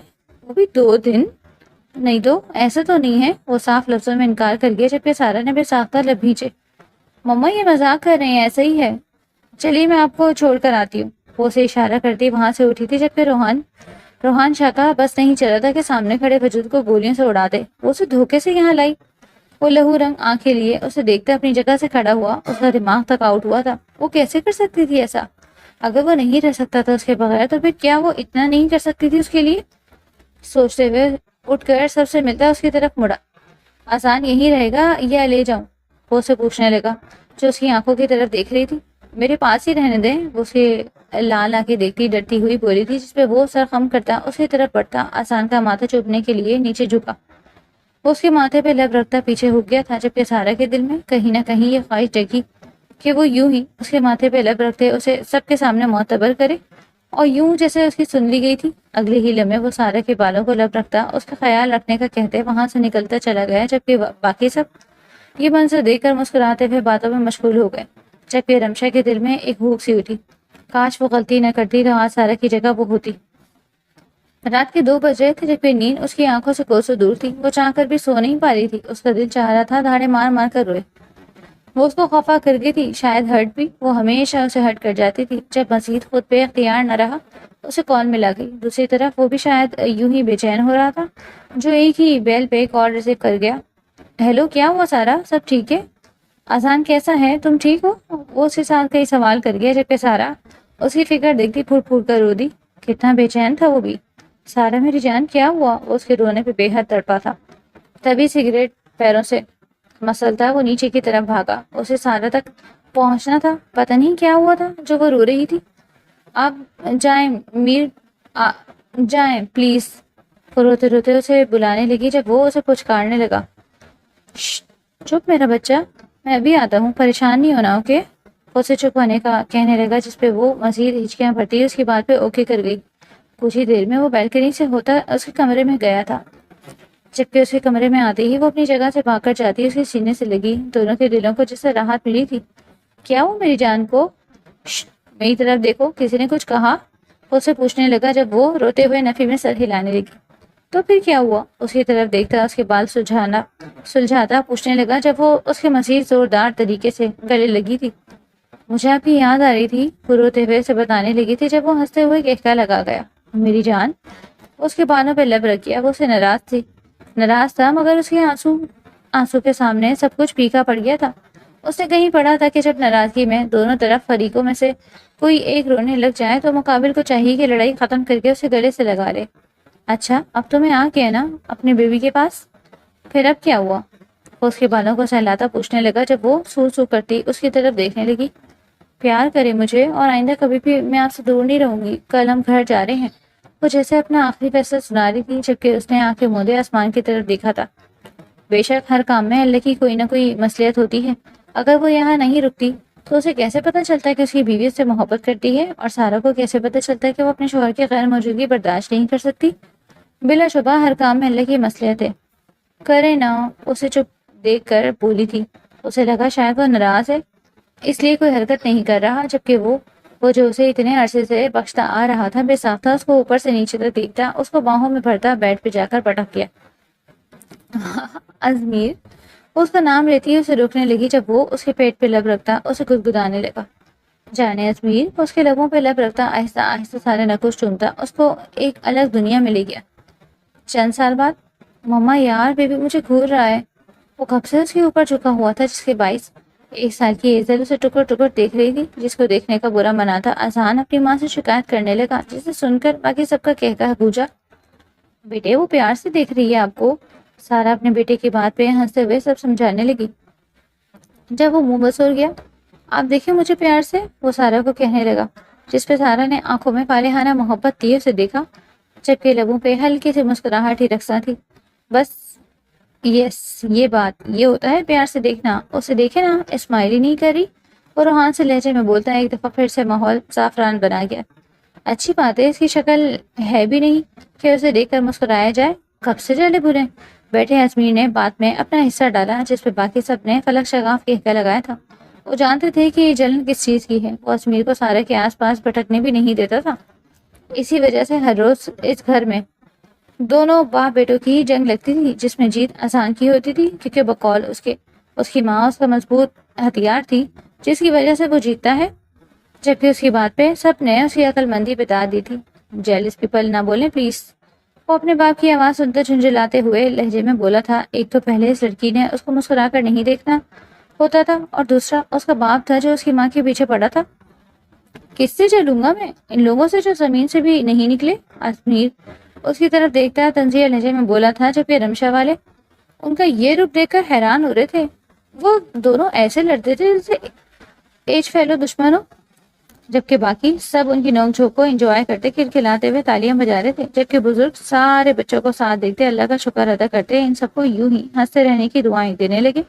وہ بھی 2 دن؟ نہیں تو ایسا تو نہیں ہے. وہ صاف لفظوں میں انکار کر گیا جبکہ سارا نے بے ساختہ لب بھیجے. مما یہ مذاق کر رہے ہیں، ایسا ہی ہے. چلیے میں آپ کو چھوڑ کر آتی ہوں. وہ اسے اشارہ کرتی وہاں سے اٹھی تھی جبکہ روحان شاہ کا بس نہیں چلا تھا کہ سامنے کھڑے وجود کو گولیوں سے اڑا دے. وہ اسے دھوکے سے یہاں لائی. وہ لہو رنگ آنکھیں لیے اسے دیکھتا اپنی جگہ سے کھڑا ہوا. اس کا دماغ تک آؤٹ ہوا تھا. وہ کیسے کر سکتی تھی ایسا؟ اگر وہ نہیں رہ سکتا تھا اس کے بغیر تو پھر کیا وہ اتنا نہیں کر سکتی تھی اس کے لیے؟ سوچتے ہوئے اٹھ کر سب سے ملتا اس کی طرف مڑا. آسان یہی رہے گا یا لے جاؤں؟ وہ اسے پوچھنے لگا جو اس کی آنکھوں کی طرف دیکھ رہی تھی. میرے پاس ہی رہنے دیں. وہ اسے لال آنکھیں دیکھتی ڈرتی ہوئی بولی تھی جس پہ وہ سر خم کرتا اس کی طرف بڑھتا. آسان کا ماتھا چوبنے کے لیے نیچے جھکا. وہ اس کے ماتھے پہ لب رکھتا پیچھے ہو گیا تھا جبکہ سارا کے دل میں کہیں نہ کہیں یہ خواہش جگی کہ وہ یوں ہی اس کے ماتھے پہ لب رکھتے اسے سب کے سامنے معتبر کرے اور یوں جیسے اس کی سن لی گئی تھی. اگلے ہی لمحے وہ سارا کے بالوں کو لب رکھتا اس کا خیال رکھنے کا کہتے وہاں سے نکلتا چلا گیا جبکہ باقی سب یہ منظر دیکھ کر مسکراتے ہوئے باتوں میں مشغول ہو گئے. جبکہ رمشا کے دل میں ایک بھوک سی اٹھی. کاش وہ غلطی نہ کرتی تو آج سارا کی جگہ وہ ہوتی. رات کے 2 بج رہے تھے جبکہ نیند اس کی آنکھوں سے کوسوں دور تھی. وہ چاہ کر بھی سو نہیں پا رہی تھی. اس کا دل چاہ رہا تھا دھاڑے مار مار کر روئے. وہ اس کو خفا کر گئی تھی، شاید ہرٹ بھی. وہ ہمیشہ اسے ہرٹ کر جاتی تھی. جب مزید خود پہ اختیار نہ رہا اسے کال ملا گئی. دوسری طرف وہ بھی شاید یوں ہی بے چین ہو رہا تھا جو ایک ہی بیل پہ کال ریسیو کر گیا. ہیلو، کیا ہوا سارا؟ سب ٹھیک ہے؟ آسان کیسا ہے؟ تم ٹھیک ہو؟ وہ اس کے ساتھ کئی سوال کر گیا جبکہ سارا اس کی فکر دیکھتی پھوٹ پھوٹ کر رو دی. کتنا بے چین تھا وہ بھی. سارا میری جان کیا ہوا؟ وہ اس کے رونے پہ بے حد تڑپا تھا. تبھی سگریٹ پیروں سے مسلتا وہ نیچے کی طرف بھاگا. اسے سارا تک پہنچنا تھا. پتہ نہیں کیا ہوا تھا جو وہ رو رہی تھی. آپ جائیں میر، جائیں پلیز. وہ روتے روتے اسے بلانے لگی جب وہ اسے پچکارنے لگا. چپ میرا بچہ، میں ابھی آتا ہوں، پریشان نہیں ہونا، اوکے؟ وہ اسے چپ ہونے کا کہنے لگا جس پہ وہ مزید ہچکیاں بھرتی اس کی بات پہ اوکے کر گئی. کچھ ہی دیر میں وہ بیلکنی سے ہوتا اس کے کمرے میں گیا تھا. جبکہ اس کے کمرے میں آتے ہی وہ اپنی جگہ سے بھاگ کر جاتی اس کے سینے سے لگی. دونوں کے دلوں کو جس سے راحت ملی تھی. کیا وہ میری جان کو؟ میری طرف دیکھو، کسی نے کچھ کہا؟ وہ اسے پوچھنے لگا جب وہ روتے ہوئے نفی میں سر ہلانے لگی. تو پھر کیا ہوا؟ اس کی طرف دیکھتا اس کے بال سلجھاتا پوچھنے لگا جب وہ اس کے مزید زوردار طریقے سے گلے لگی تھی. مجھے آپ کی یاد آ رہی تھی، وہ روتے ہوئے اسے بتانے لگی تھی جب وہ ہنستے ہوئے کہکا لگا گیا. میری جان. اس کے بالوں پہ لب رکھ گیا. وہ اسے ناراض تھا مگر اس کے آنسو کے سامنے سب کچھ پھیکا پڑ گیا تھا. اس نے کہیں پڑھا تھا کہ جب ناراضگی میں دونوں طرف فریقوں میں سے کوئی ایک رونے لگ جائے تو مقابل کو چاہیے کہ لڑائی ختم کر کے اسے گلے سے لگا لے. اچھا اب تمہیں آ گیا نا اپنی بیوی کے پاس؟ پھر اب کیا ہوا؟ وہ اس کے بالوں کو سہلاتا پوچھنے لگا جب وہ سو سو کرتی اس کی طرف دیکھنے لگی. پیار کرے مجھے اور آئندہ کبھی بھی میں آپ سے دور نہیں رہوں گی. کل ہم گھر جا رہے ہیں. وہ جیسے اپنا آخری فیصلہ سنا رہی تھی جبکہ اس نے آنکھیں مودے آسمان کی طرف دیکھا تھا. بے شک ہر کام میں اللہ کی کوئی نہ کوئی مصلحت ہوتی ہے. اگر وہ یہاں نہیں رکتی تو اسے کیسے پتہ چلتا ہے کہ اس کی بیوی سے محبت کرتی ہے، اور سارا کو کیسے پتہ چلتا ہے کہ وہ اپنے شوہر کی غیر موجودگی برداشت نہیں کر سکتی. بلا شبہ ہر کام میں اللہ کی مصلحت ہے. کرے نا. اسے چپ دیکھ کر بولی تھی. اسے لگا شاید وہ ناراض ہے اس لیے کوئی حرکت نہیں کر رہا جبکہ وہ جو اسے اتنے عرصے سے بخشتا آ رہا تھا بے صاف تھا. اس کو اوپر سے نیچے تک دیکھتا، اس کو باہوں میں بھرتا، بیڈ پہ جا کر پٹک گیا. ازمیر. وہ اس کا نام لیتی ہے اسے روکنے لگی جب وہ اس کے پیٹ پہ لب رکھتا اسے گدگدانے لگا. جانے ازمیر. وہ اس کے لبوں پہ لب رکھتا آہستہ آہستہ سارے نکوش چومتا اس کو ایک الگ دنیا میں لے گیا. چند سال بعد. مما یار بیبی مجھے گھور رہا ہے. وہ کب سے اس کے اوپر جھکا ہوا تھا جس کے باعث 1 سال کی ایزل اسے ٹکر ٹکر دیکھ رہی تھی جس کو دیکھنے کا برا منا تھا. آسان اپنی ماں سے شکایت کرنے لگا جسے سن کر باقی سب کا کہکا گونجا. بیٹے وہ پیار سے دیکھ رہی ہے آپ کو. سارا اپنے بیٹے کی بات پہ ہنستے ہوئے سب سمجھانے لگی. جب وہ منہ بسور گیا. آپ دیکھیں مجھے پیار سے. وہ سارا کو کہنے لگا جس پہ سارا نے آنکھوں میں فالحانہ محبت دیے اسے دیکھا جبکہ لبوں پہ ہلکی سی مسکراہٹ ہی رقصاں تھی. بس یس یہ بات یہ ہوتا ہے پیار سے دیکھنا. اسے دیکھے نا اسمائل ہی نہیں کر رہی. وہ روحان سے لہجے میں بولتا ہے. ایک دفعہ پھر سے ماحول زعفران بنا گیا. اچھی بات ہے اس کی شکل ہے بھی نہیں کہ اسے دیکھ کر مسکرایا جائے. کب سے جلے برے بیٹھے. ازمیر نے بات میں اپنا حصہ ڈالا جس پہ باقی سب نے فلک شگاف کہہ لگایا تھا. وہ جانتے تھے کہ یہ جلن کس چیز کی ہے۔ وہ اسمیر کو سارے کے آس پاس بھٹکنے بھی نہیں دیتا تھا۔ اسی وجہ سے ہر روز اس گھر میں دونوں باپ بیٹوں کی جنگ لگتی تھی، جس میں جیت آسان کی ہوتی تھی، کیونکہ بقول اس کی ماں اس کا مضبوط ہتھیار تھی جس کی وجہ سے وہ جیتتا ہے، جبکہ اس کی بات پہ سب نے اس کی عقل مندی بتا دی تھی۔ جیلس پیپل نہ بولیں پلیز، وہ اپنے باپ کی آواز سنتے جھنجھلاتے ہوئے لہجے میں بولا تھا۔ ایک تو پہلے اس لڑکی نے اس کو مسکرا کر نہیں دیکھنا ہوتا تھا، اور دوسرا اس کا باپ تھا جو اس کی ماں کے پیچھے پڑا تھا۔ کس سے چلوں گا میں؟ ان لوگوں سے جو زمین سے بھی نہیں نکلے؟ اسمیر اس کی طرف دیکھتا طنزیہ لہجے میں بولا تھا، جبکہ رمشا والے ان کا یہ رخ دیکھ کر حیران ہو رہے تھے۔ وہ دونوں ایسے لڑتے تھے جیسے ایج فیلو دشمن ہو، جبکہ باقی سب ان کی نوک جھوک کو انجوائے کرتے کھلکھلاتے ہوئے تالیاں بجا رہے تھے، جبکہ بزرگ سارے بچوں کو ساتھ دیکھتے اللہ کا شکر ادا کرتے ان سب کو یوں ہی ہنستے رہنے کی دعائیں دینے لگے۔